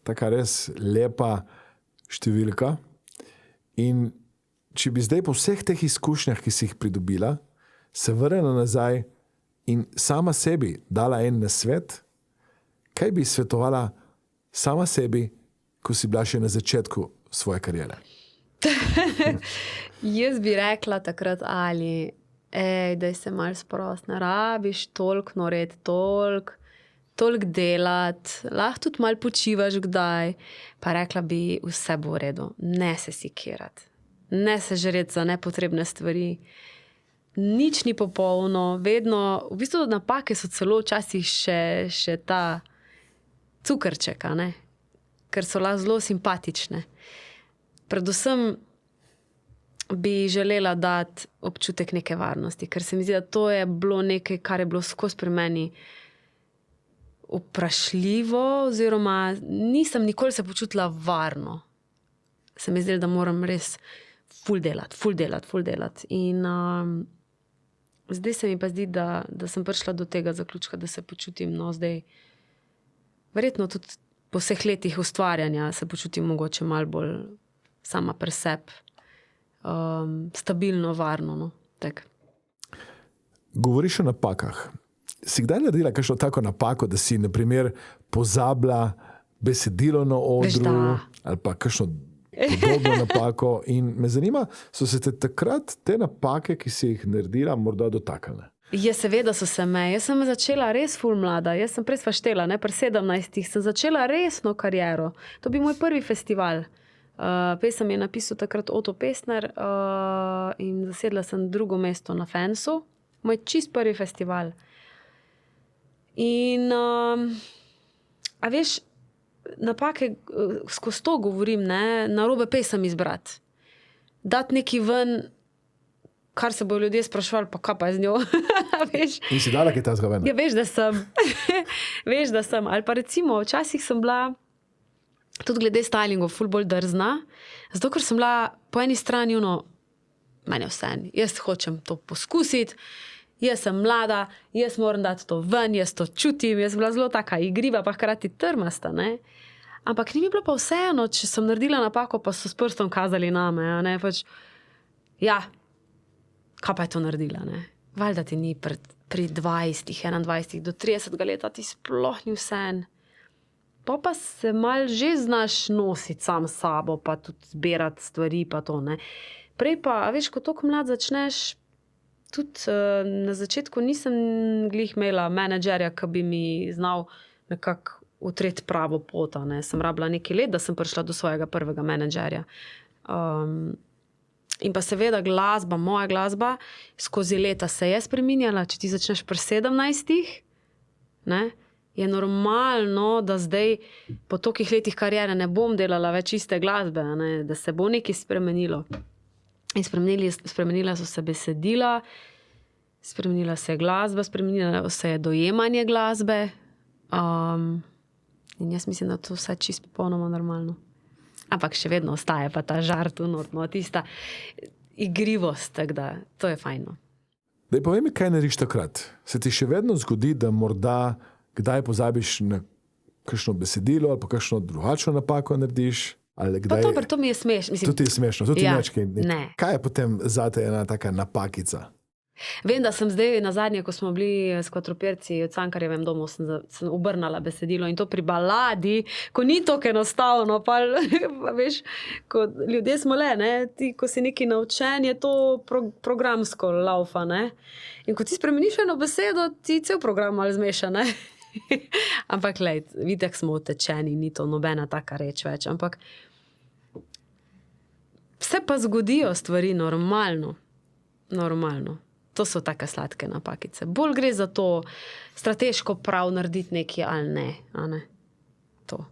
taka res lepa številka. In če bi zdaj po vseh teh izkušnjah, ki si jih pridobila, se vrnila nazaj in sama sebi dala en nasvet, kaj bi svetovala sama sebi, ko si bila še na začetku svoje kariere? Jaz bi rekla takrat, Ali, daj se malo sprost, ne rabiš toliko narediti, toliko delati, lahko tudi malo počivaš kdaj, pa rekla bi, vse bo v redu, ne se sikirati, ne se žreti za nepotrebne stvari, nič ni popolno, vedno, v bistvu napake so celo včasih še ta cukrček, a ne, ker so lahko zelo simpatične. Predvsem bi želela dati občutek neke varnosti, ker se mi zdi, da to je bilo nekaj, kar je bilo skozi pri meni vprašljivo, oziroma nisem nikoli se počutila varno. Se mi zdi, da moram res ful delati. In zdaj se mi pa zdi, da sem prišla do tega zaključka, da se počutim, no, zdaj verjetno tudi po vseh letih ustvarjanja se počutim mogoče malo bolj sama pri sebi, stabilno, varno, no, tak. Govoriš o napakah. Si kdaj naredila kakšno tako napako, da si, na primer, pozabila besedilo na odru ali pa kakšno podobno napako? In me zanima, so se te takrat te napake, ki si jih naredila, morda dotaknile? Ja, seveda so se me. Jaz sem začela res ful mlada. Jaz sem prej sva štela, ne, pri 17 sem začela resno kariero. To bi moj prvi festival. Pesem je napisal takrat Oto Pestner in zasedla sem 2. mesto na Fensu. Moj čist prvi festival. In a veš, napake, skozi to govorim, ne, narobe pesem izbrati. Dati nekaj ven, kar se bojo ljudje spraševali, pa kaj pa je z njo. Veš? In si dala kaj tazga ven? Ja, veš, da sem. Veš, da sem. Ali pa recimo, včasih sem bila tudi glede stylingov ful bolj drzna, zato ker sem bila po eni strani meni je vseeno, jaz hočem to poskusiti, jaz sem mlada, jaz moram dati to ven, jaz to čutim, jaz sem bila zelo taka igriva, pa hkrati trmasta, ne. Ampak ni mi bilo pa vseeno, če sem naredila napako, pa so s prstom kazali name, a ne, pač, ja, kaj pa je to naredila, ne. Valjda ti ni pri 20, 21 do 30 leta, ti sploh ni vseeno. Pa se malo že znaš nositi sam s sabo, pa tudi zbirati stvari, pa to, ne. Prej pa, a veš, ko toliko mlad začneš, tudi na začetku nisem glih imela menedžerja, ki bi mi znal nekako utreti pravo pot. Sem rabila nekaj let, da sem prišla do svojega prvega menedžerja. In pa seveda glasba, moja glasba, skozi leta se je spreminjala. Če ti začneš pri 17, ne, je normalno, da zdaj po tolikih letih kariere ne bom delala več iste glasbe, ne, da se bo nekaj spremenilo. In spremenila so se besedila, spremenila se je glasba, spremenila se je dojemanje glasbe. In jaz mislim, da to vse čisto popolnoma normalno. Ampak še vedno ostaje pa ta žar tu notno, tista igrivost, tako da to je fajno. Daj, povej mi, kaj narediš takrat? Se ti še vedno zgodi, da morda kdaj pozabiš na kakšno besedilo ali pa kakšno drugačno napako narediš? Ali kdaj... Pa dobro, to mi je smešno. To ti je smešno, to ti Ja, nečkaj. ne. Kaj je potem zate ena taka napakica? Vem, da sem zdaj nazadnje, ko smo bili s Kvatroperci v Cankarjevem domu, sem obrnala besedilo in to pri baladi, ko ni tako enostavno, pa veš, ko ljudje smo le, ne, ti, ko si neki naučen, je to programsko laufa, ne. In ko ti spremeniš eno besedo, ti cel program malo zmeša, ne. Ampak lej, vitek smo utečeni, ni to nobena taka reč več, ampak se pa zgodijo stvari normalno. To so take sladke napakice. Bolj gre za to strateško prav narediti nekaj ali ne. A ne? To.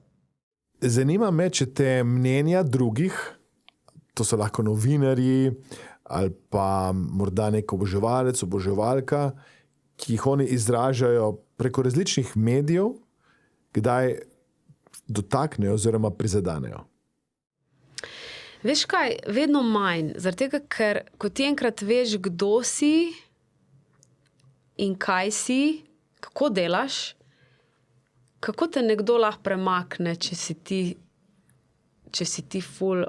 Zanima me, če te mnenja drugih, to so lahko novinarji ali pa morda nek oboževalec, oboževalka, ki jih oni izražajo preko različnih medijev, kdaj dotaknejo oziroma prizadanejo. Veš kaj, vedno manj, zaradi tega, ker ko ti enkrat veš, kdo si in kaj si, kako delaš, kako te nekdo lahko premakne, če si ti ful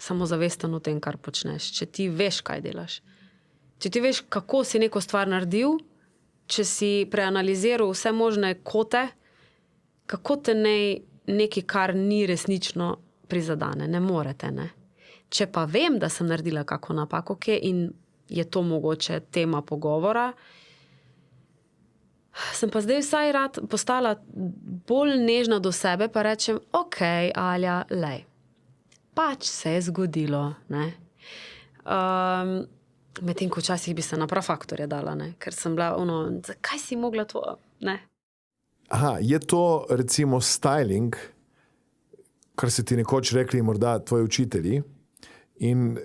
samozavesten v tem, kar počneš, če ti veš, kaj delaš. Če ti veš, kako si neko stvar naredil, če si preanaliziral vse možne kote, kako te nekaj, kar ni resnično prizadane, ne morete, ne. Če pa vem, da sem naredila kako napako, in je to mogoče tema pogovora, sem pa zdaj vsaj rad postala bolj nežna do sebe, pa rečem, ok, Alja, lej, pač se je zgodilo, ne. Medtem, ko včasih bi se na prav faktorje dala, ne, ker sem bila zakaj si mogla to, ne. Aha, je to recimo styling, kar si ti nekoč rekli morda tvoji učitelji. In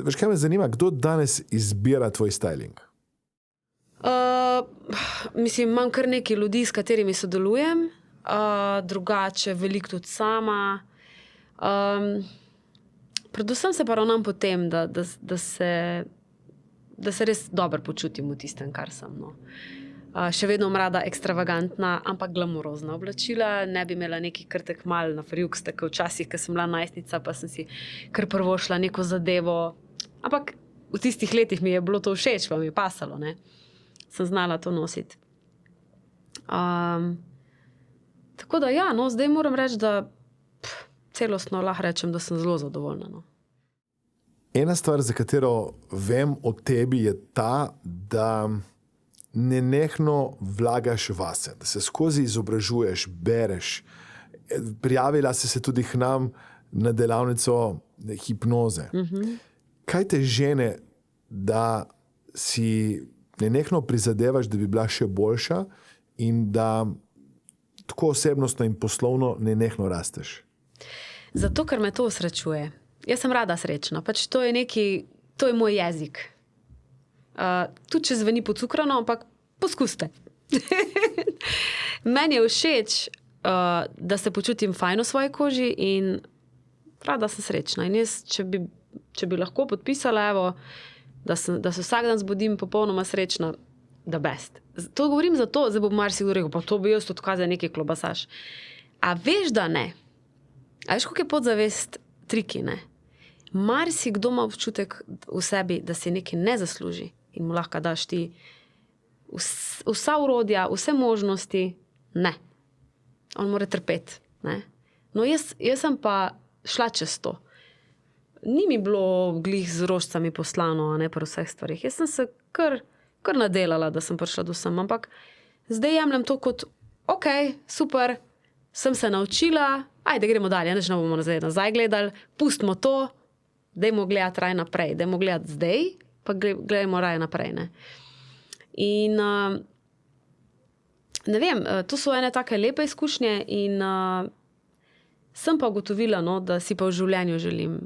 veš, kaj me zanima, kdo danes izbira tvoj styling? Mislim, imam kar nekaj ljudi, s katerimi sodelujem, drugače veliko tudi sama. Predvsem se pa ravnam po tem, da se res dobro počutim v tistem, kar sem, no. Še vedno imam rada ekstravagantna, ampak glamurozna oblačila. Ne bi imela nekaj kar tako malo na frjuks, tako včasih, ko sem bila najstnica, pa sem si kar prvošla neko zadevo. Ampak v tistih letih mi je bilo to všeč, pa mi je pasalo, ne. Sem znala to nositi. Tako da ja, no, zdaj moram reči, da celostno lahko rečem, da sem zelo zadovoljna, no. Ena stvar, za katero vem o tebi, je ta, da nenehno vlagaš vase, da se skozi izobražuješ, bereš. Prijavila si se tudi k nam na delavnico hipnoze. Kaj te žene, da si nenehno prizadevaš, da bi bila še boljša in da tako osebnostno in poslovno nenehno rasteš? Zato, ker me to osrečuje. Jaz sem rada srečna. Pač to je moj jezik. Tudi če zveni pocukrano, ampak poskuste. Meni je všeč, da se počutim fajn v svoji koži in rada sem srečna. In jaz, če bi lahko podpisala, evo, da se vsak dan zbudim popolnoma srečna, the best. To govorim zato, zdaj bo marsikdo rekel, pa to bi jaz odkazal nekaj klobasaš. A veš, da ne? A veš, koliko je podzavest triki, ne? Marsikdo ima občutek v sebi, da si nekaj ne zasluži in mu lahko daš ti vsa urodja, vse možnosti. Ne. On mora trpeti, ne. No, jaz sem pa šla čez to. Ni mi bilo glih z rožicami poslano, a ne, pri vseh stvarih. Jaz sem se kar nadelala, da sem prišla do sem, ampak zdaj jemljem to kot, ok, super, sem se naučila, ajde, gremo dalje, neč ne bomo nazaj gledali, pustimo to, dajmo gledati raj naprej, dajmo gledati zdaj, pa gledajmo raj naprej, ne. In ne vem, to so ene take lepe izkušnje in sem pa ugotovila, no, da si pa v življenju želim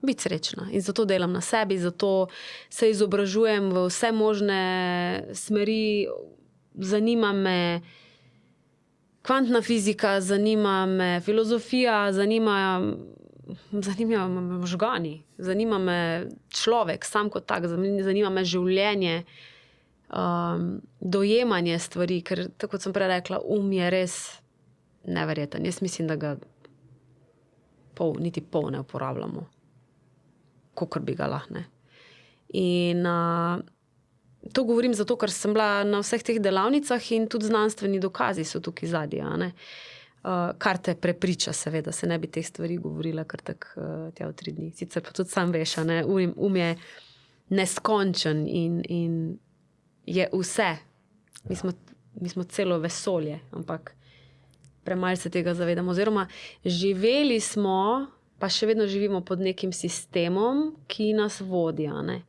biti srečna in zato delam na sebi, zato se izobražujem v vse možne smeri, zanima me kvantna fizika, zanima me filozofija, zanimajo me možgani, zanima me človek, sam kot tak, zanima me življenje, dojemanje stvari, ker tako kot sem prej rekla, je res neverjeten. Jaz mislim, da ga niti pol ne uporabljamo, kakor bi ga lahko, ne. In to govorim zato, ker sem bila na vseh teh delavnicah in tudi znanstveni dokazi so tukaj zadnji, a ne. Kar te prepriča, seveda, se ne bi teh stvari govorila kar tako tja v 3 dni. Sicer pa tudi sam veš, a ne, je neskončen in je vse. Mi smo celo vesolje, ampak premalo se tega zavedamo. Oziroma, živeli smo, pa še vedno živimo pod nekim sistemom, ki nas vodi, a ne.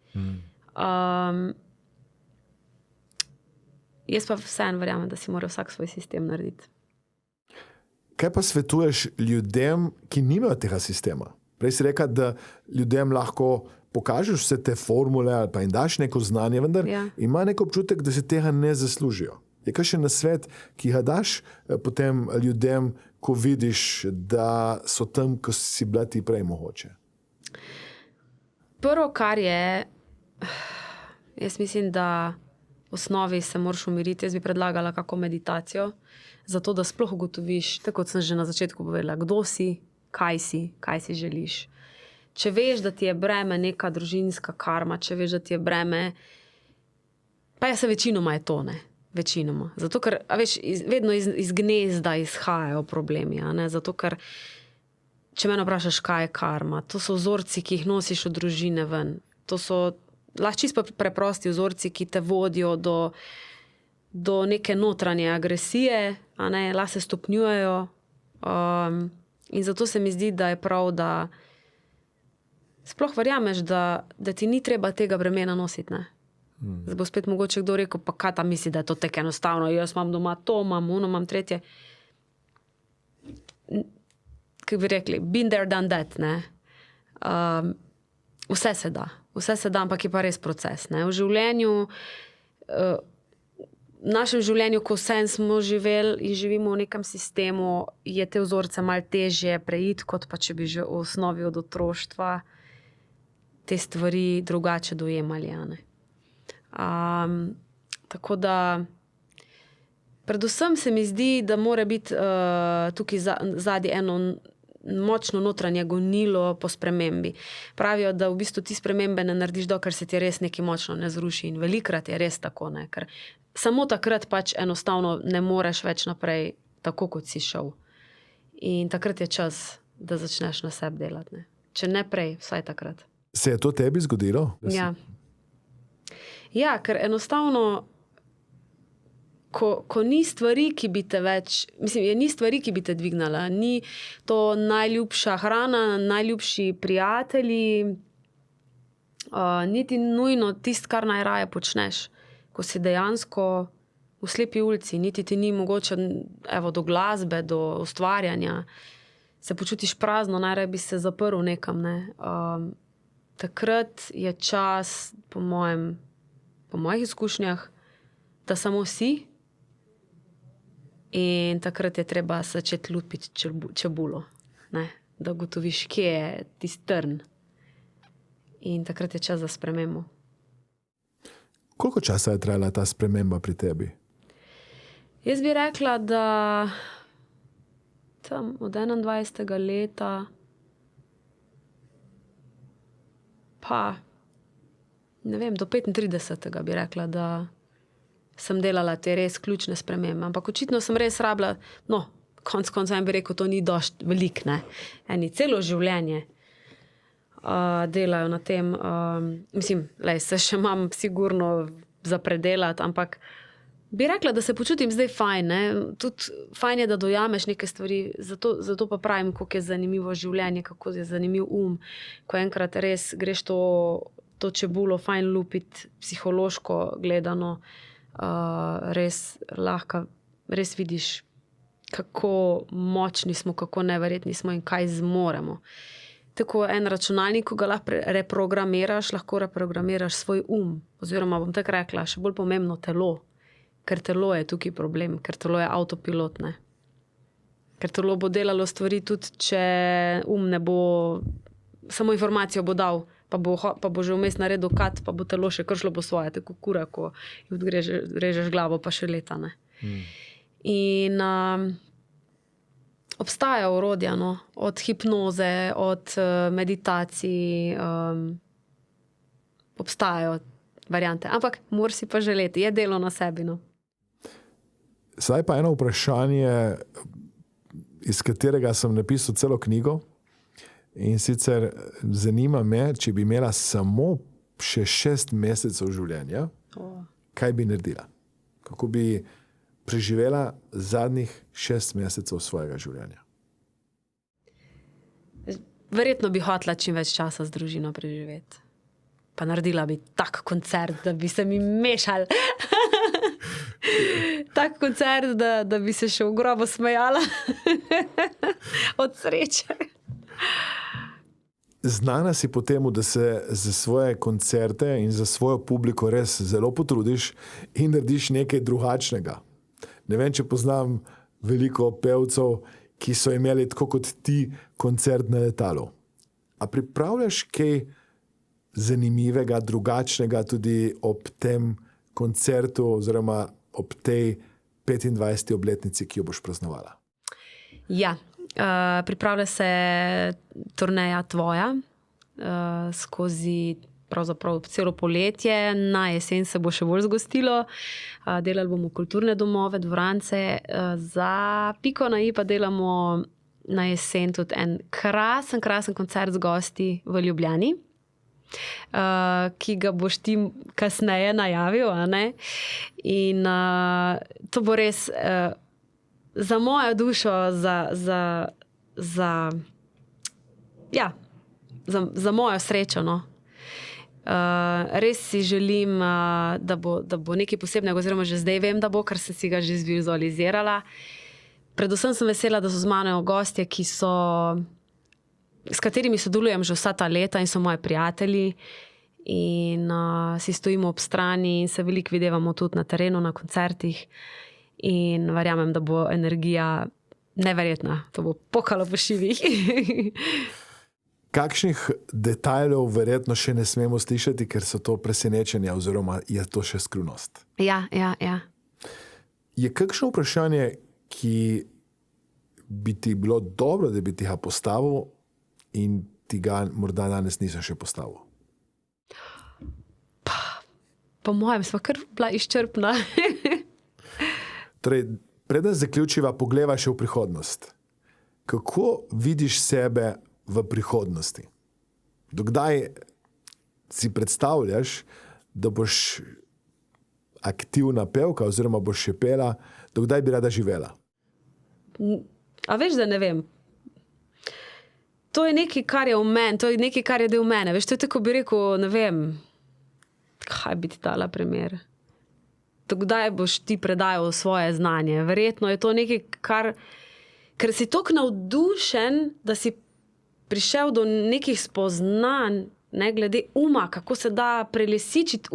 Jaz pa vseeno verjamem, da si mora vsak svoj sistem narediti. Kaj pa svetuješ ljudem, ki nimajo tega sistema? Prej si rekla, da ljudem lahko pokažeš vse te formule ali pa jim daš neko znanje, vendar ima nek občutek, da se tega ne zaslužijo. Je kakšen nasvet, ki ga daš potem ljudem, ko vidiš, da so tam, ko si bila ti prej mogoče? Prvo, kar je, jaz mislim, da v osnovi se moraš umiriti. Jaz bi predlagala kako meditacijo, zato da sploh ugotoviš, tako kot sem že na začetku povedala, kdo si, kaj si želiš. Če veš, da ti je breme neka družinska karma, če veš, da ti je breme, pa se večinoma je to, ne. Večinoma. Zato, ker, veš, vedno iz gnezda izhajajo problemi, a ne. Zato, ker, če mene vprašaš, kaj je karma, to so vzorci, ki jih nosiš od družine ven. To so lahko čisto preprosti vzorci, ki te vodijo do neke notranje agresije, a ne, lahko se stopnjujejo. In zato se mi zdi, da je prav, da sploh verjameš, da ti ni treba tega bremena nositi, ne. Zdaj bo spet mogoče kdo rekel, pa kaj tam misli, da je to tako enostavno, jaz imam doma to, imam ono, imam tretje. Kako bi rekli, been there, done that, ne. Vse se da, ampak je pa res proces, ne. V življenju, v našem življenju, ko vsem smo živeli in živimo v nekem sistemu, je te vzorce malo težje preiti, kot pa če bi že v osnovi od otroštva te stvari drugače dojemali, a ne. Tako da predvsem se mi zdi, da mora biti tukaj zadnji eno močno notranje gonilo po spremembi. Pravijo, da v bistvu ti spremembe ne narediš, dokler se ti res nekaj močno ne zruši in velikrat je res tako, ne, ker samo takrat pač enostavno ne moreš več naprej tako, kot si šel. In takrat je čas, da začneš na sebi delati, ne. Če ne prej, vsaj takrat. Se je to tebi zgodilo? Ja, ker enostavno, ko ni stvari, ki bi te več, ni stvari, ki bi te dvignala, ni to najljubša hrana, najljubši prijatelji, niti nujno tisto, kar najraje počneš, ko si dejansko v slepi ulici, niti ti ni mogoče, do glasbe, do ustvarjanja, se počutiš prazno, najraje bi se zaprl nekam, ne. Takrat je čas, po mojih izkušnjah, da samo si in takrat je treba začeti lupiti čebulo, ne, da ugotoviš, kje je tisti trn. In takrat je čas za spremembo. Koliko časa je trajala ta sprememba pri tebi? Jaz bi rekla, da tam od 21. leta pa ne vem, do 35. bi rekla, da sem delala te res ključne spremembe. Ampak očitno sem res rabila, konec koncev bi rekel, to ni dosti velik, ne. Eni celo življenje delajo na tem. Se še imam sigurno za predelati, ampak Bi rekla, da se počutim zdaj fajn. Ne? Tudi fajn je, da dojameš neke stvari. Zato pa pravim, kako je zanimivo življenje, kako je zanimiv ko enkrat res greš to čebulo fajn lupiti, psihološko gledano, res lahko, res vidiš, kako močni smo, kako neverjetni smo in kaj zmoremo. Tako en računalnik, ko ga lahko reprogramiraš, lahko reprogramiraš svoj oziroma bom tako rekla, še bolj pomembno telo. Ker telo je tukaj problem, ker telo je avtopilot, ne. Ker telo bo delalo stvari tudi, če ne bo, samo informacijo bo dal, pa bo že vmes naredil kat, pa bo telo še kršlo po svoje, tako kura, ko režeš glavo, pa še leta, ne. In obstajajo orodja, no, od hipnoze, od meditacij, obstajajo variante, ampak moraš si pa želeti, je delo na sebi, no. Zdaj pa eno vprašanje, iz katerega sem napisal celo knjigo, in sicer zanima me, če bi imela samo še 6 mesecev življenja, kaj bi naredila? Kako bi preživela zadnjih 6 mesecev svojega življenja? Verjetno bi hotela čim več časa z družino preživeti. Pa naredila bi tak koncert, da bi se mi mešali. Tak koncert, da bi se še v grobu smejala. Od sreče. Znana si po temu, da se za svoje koncerte in za svojo publiko res zelo potrudiš in narediš nekaj drugačnega. Ne vem, če poznam veliko pevcev, ki so imeli tako kot ti koncert na letalu. A pripravljaš kaj zanimivega, drugačnega tudi ob tem koncertu oziroma ob tej 25. obletnici, ki jo boš praznovala? Ja, pripravlja se turneja tvoja skozi pravzaprav celo poletje, na jesen se bo še bolj zgostilo, delali bomo kulturne domove, dvorance, za piko na i pa delamo na jesen tudi en krasen koncert z gosti v Ljubljani, ki ga boš ti kasneje najavil, a ne? In to bo res za mojo dušo, za mojo srečo, no. Res si želim, da bo nekaj posebnega, oziroma že zdaj vem, da bo, ker sem si ga že zvizualizirala. Predvsem sem vesela, da so z mano gostje, s katerimi sodelujem že vsa ta leta in so moji prijatelji in si stojimo ob strani in se veliko videvamo tudi na terenu, na koncertih in verjamem, da bo energija neverjetna, to bo pokalo po šivih. Kakšnih detajlov verjetno še ne smemo slišati, ker so to presenečenja oziroma je to še skrivnost? Ja. Je kakšno vprašanje, ki bi ti bilo dobro, da bi ti ga postavil in ti ga morda danes nisem še postavil? Po mojem, sva kar bila izčrpna. Torej, preden zaključiva, pogleva še v prihodnost. Kako vidiš sebe v prihodnosti? Dokdaj si predstavljaš, da boš aktivna pevka oziroma boš še pela, dokdaj bi rada živela? A veš, da ne vem. To je nekaj, kar je v meni, to je nekaj, kar je del mene. Veš, to je tako bi rekel, ne vem, kaj bi ti dala primer. Kdaj boš ti predajal svoje znanje? Verjetno je to nekaj, ker si toliko navdušen, da si prišel do nekih spoznanj, ne, glede kako se da prelisičiti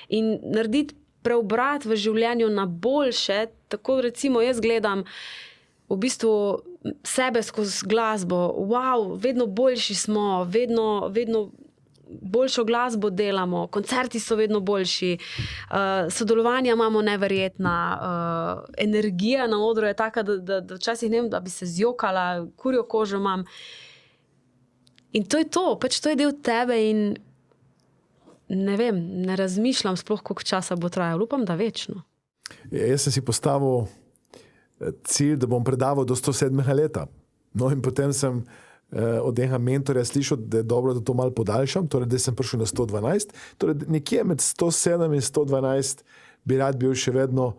in narediti preobrat v življenju na boljše. Tako recimo jaz gledam v bistvu sebe skozi glasbo. Wow, vedno boljši smo, vedno boljšo glasbo delamo, koncerti so vedno boljši, sodelovanja imamo neverjetna, energija na odru je taka, da včasih ne vem, da bi se zjokala, kurjo kožo imam. In to je to, pač to je del tebe in ne vem, ne razmišljam sploh, koliko časa bo trajalo. Upam, da večno. Jaz sem si postavil cilj, da bom predaval do 107. leta. No in potem sem od enega mentorja slišal, da je dobro, da to malo podaljšam, torej da sem prišel na 112. Torej nekje med 107 in 112 bi rad bil še vedno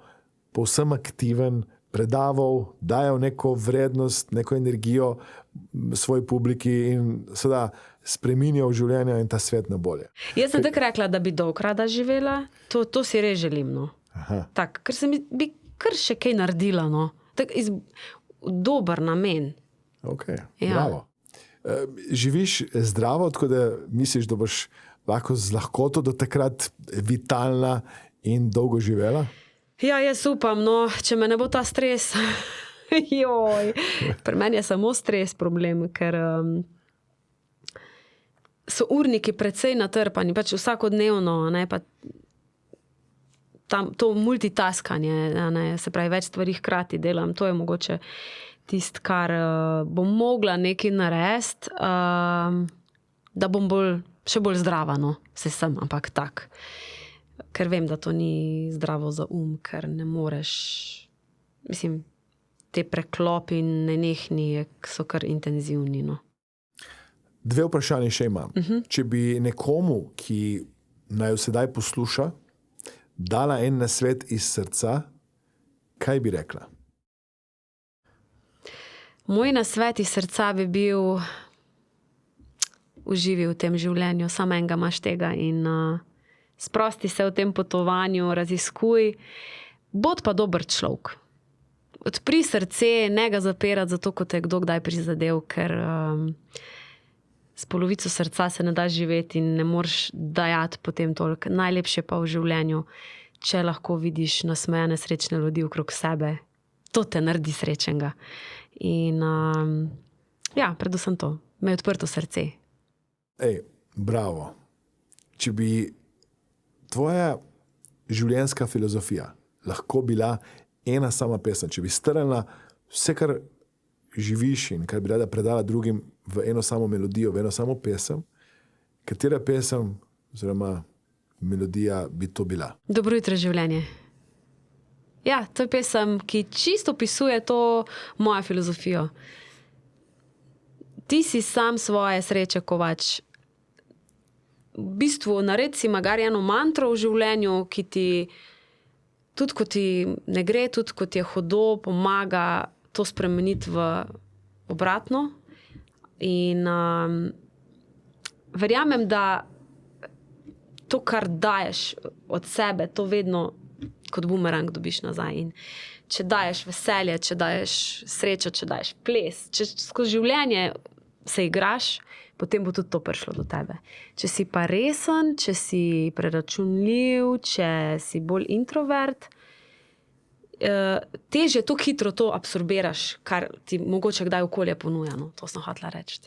povsem aktiven, predaval, dajal neko vrednost, neko energijo svoji publiki in seveda spreminjal življenje in ta svet na bolje. Jaz sem tako rekla, da bi dolgo rada živela, to si res želim. No. Tak, ker sem bi kar še kaj naredila. No. Tak, dober namen. Okay, bravo. Živiš zdravo, tako da misliš, da boš lahko z lahkoto do takrat vitalna in dolgo živela? Ja, jaz upam, no, če me ne bo ta stres. Joj, pri meni je samo stres problem, ker so urniki precej natrpani, pač vsakodnevno, ne, pa to multitaskanje, ne, se pravi, več stvari hkrati delam, to je mogoče tisto, kar bom mogla nekaj narediti, da bom še bolj zdrava, no, se sem, ampak tak. Ker vem, da to ni zdravo za ker ne moreš, mislim, te preklopi nenehni so kar intenzivni. No. 2 vprašanje še imam. Če bi nekomu, ki naj sedaj posluša, dala en nasvet iz srca, kaj bi rekla? Moj nasvet iz srca bi bil uživi v tem življenju, samo enega imaš tega in sprosti se v tem potovanju, raziskuj, bod pa dober človek. Odpri srce, ne ga zapirati zato, kot te kdo kdaj prizadel, ker s polovico srca se ne da živeti in ne moreš dajati potem toliko. Najlepše pa v življenju, če lahko vidiš nasmejane srečne ljudi okrog sebe, to te naredi srečnega. In ja, predvsem to, imej odprto srce. Bravo. Če bi tvoja življenjska filozofija lahko bila ena sama pesem, če bi strnila vse, kar živiš in kar bi rada predala drugim v eno samo melodijo, v eno samo pesem, katera pesem oziroma melodija bi to bila? Dobro jutro, življenje. Ja, to je pesem, ki čisto opisuje to mojo filozofijo. Ti si sam svoje sreče kovač. V bistvu naredi si magari eno mantro v življenju, ki ti, tudi ko ti ne gre, tudi ko ti je hudo, pomaga to spremeniti v obratno. In verjamem, da to, kar daješ od sebe, to vedno kot bumerang dobiš nazaj. In če daješ veselje, če daješ srečo, če daješ ples, če skozi življenje se igraš, potem bo tudi to prišlo do tebe. Če si pa resen, če si preračunljiv, če si bolj introvert, težje to hitro to absorbiraš, kar ti mogoče kdaj okolje ponuja. No, to sem hotela reči.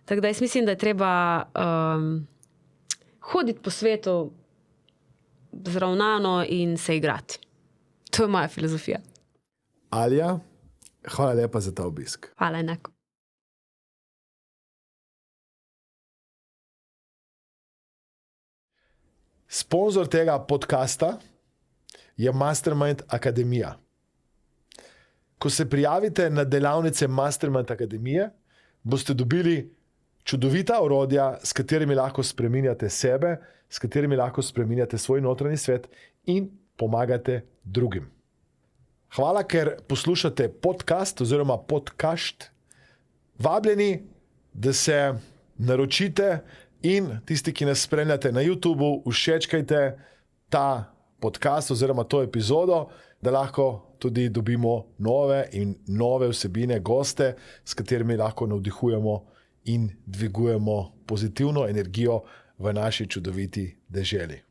Tako da jaz mislim, da je treba hoditi po svetu zravnano in se igrati. To je moja filozofija. Alja, hvala lepa za ta obisk. Hvala enako. Sponzor tega podcasta je Mastermind Akademija. Ko se prijavite na delavnice Mastermind Akademije, boste dobili čudovita orodja, s katerimi lahko spreminjate sebe, s katerimi lahko spreminjate svoj notranji svet in pomagate drugim. Hvala, ker poslušate podcast oziroma podcast. Vabljeni, da se naročite in tisti, ki nas spremljate na YouTubeu, všečkajte ta podcast oziroma to epizodo, da lahko tudi dobimo nove in nove vsebine, goste, s katerimi lahko navdihujemo in dvigujemo pozitivno energijo v naši čudoviti deželi.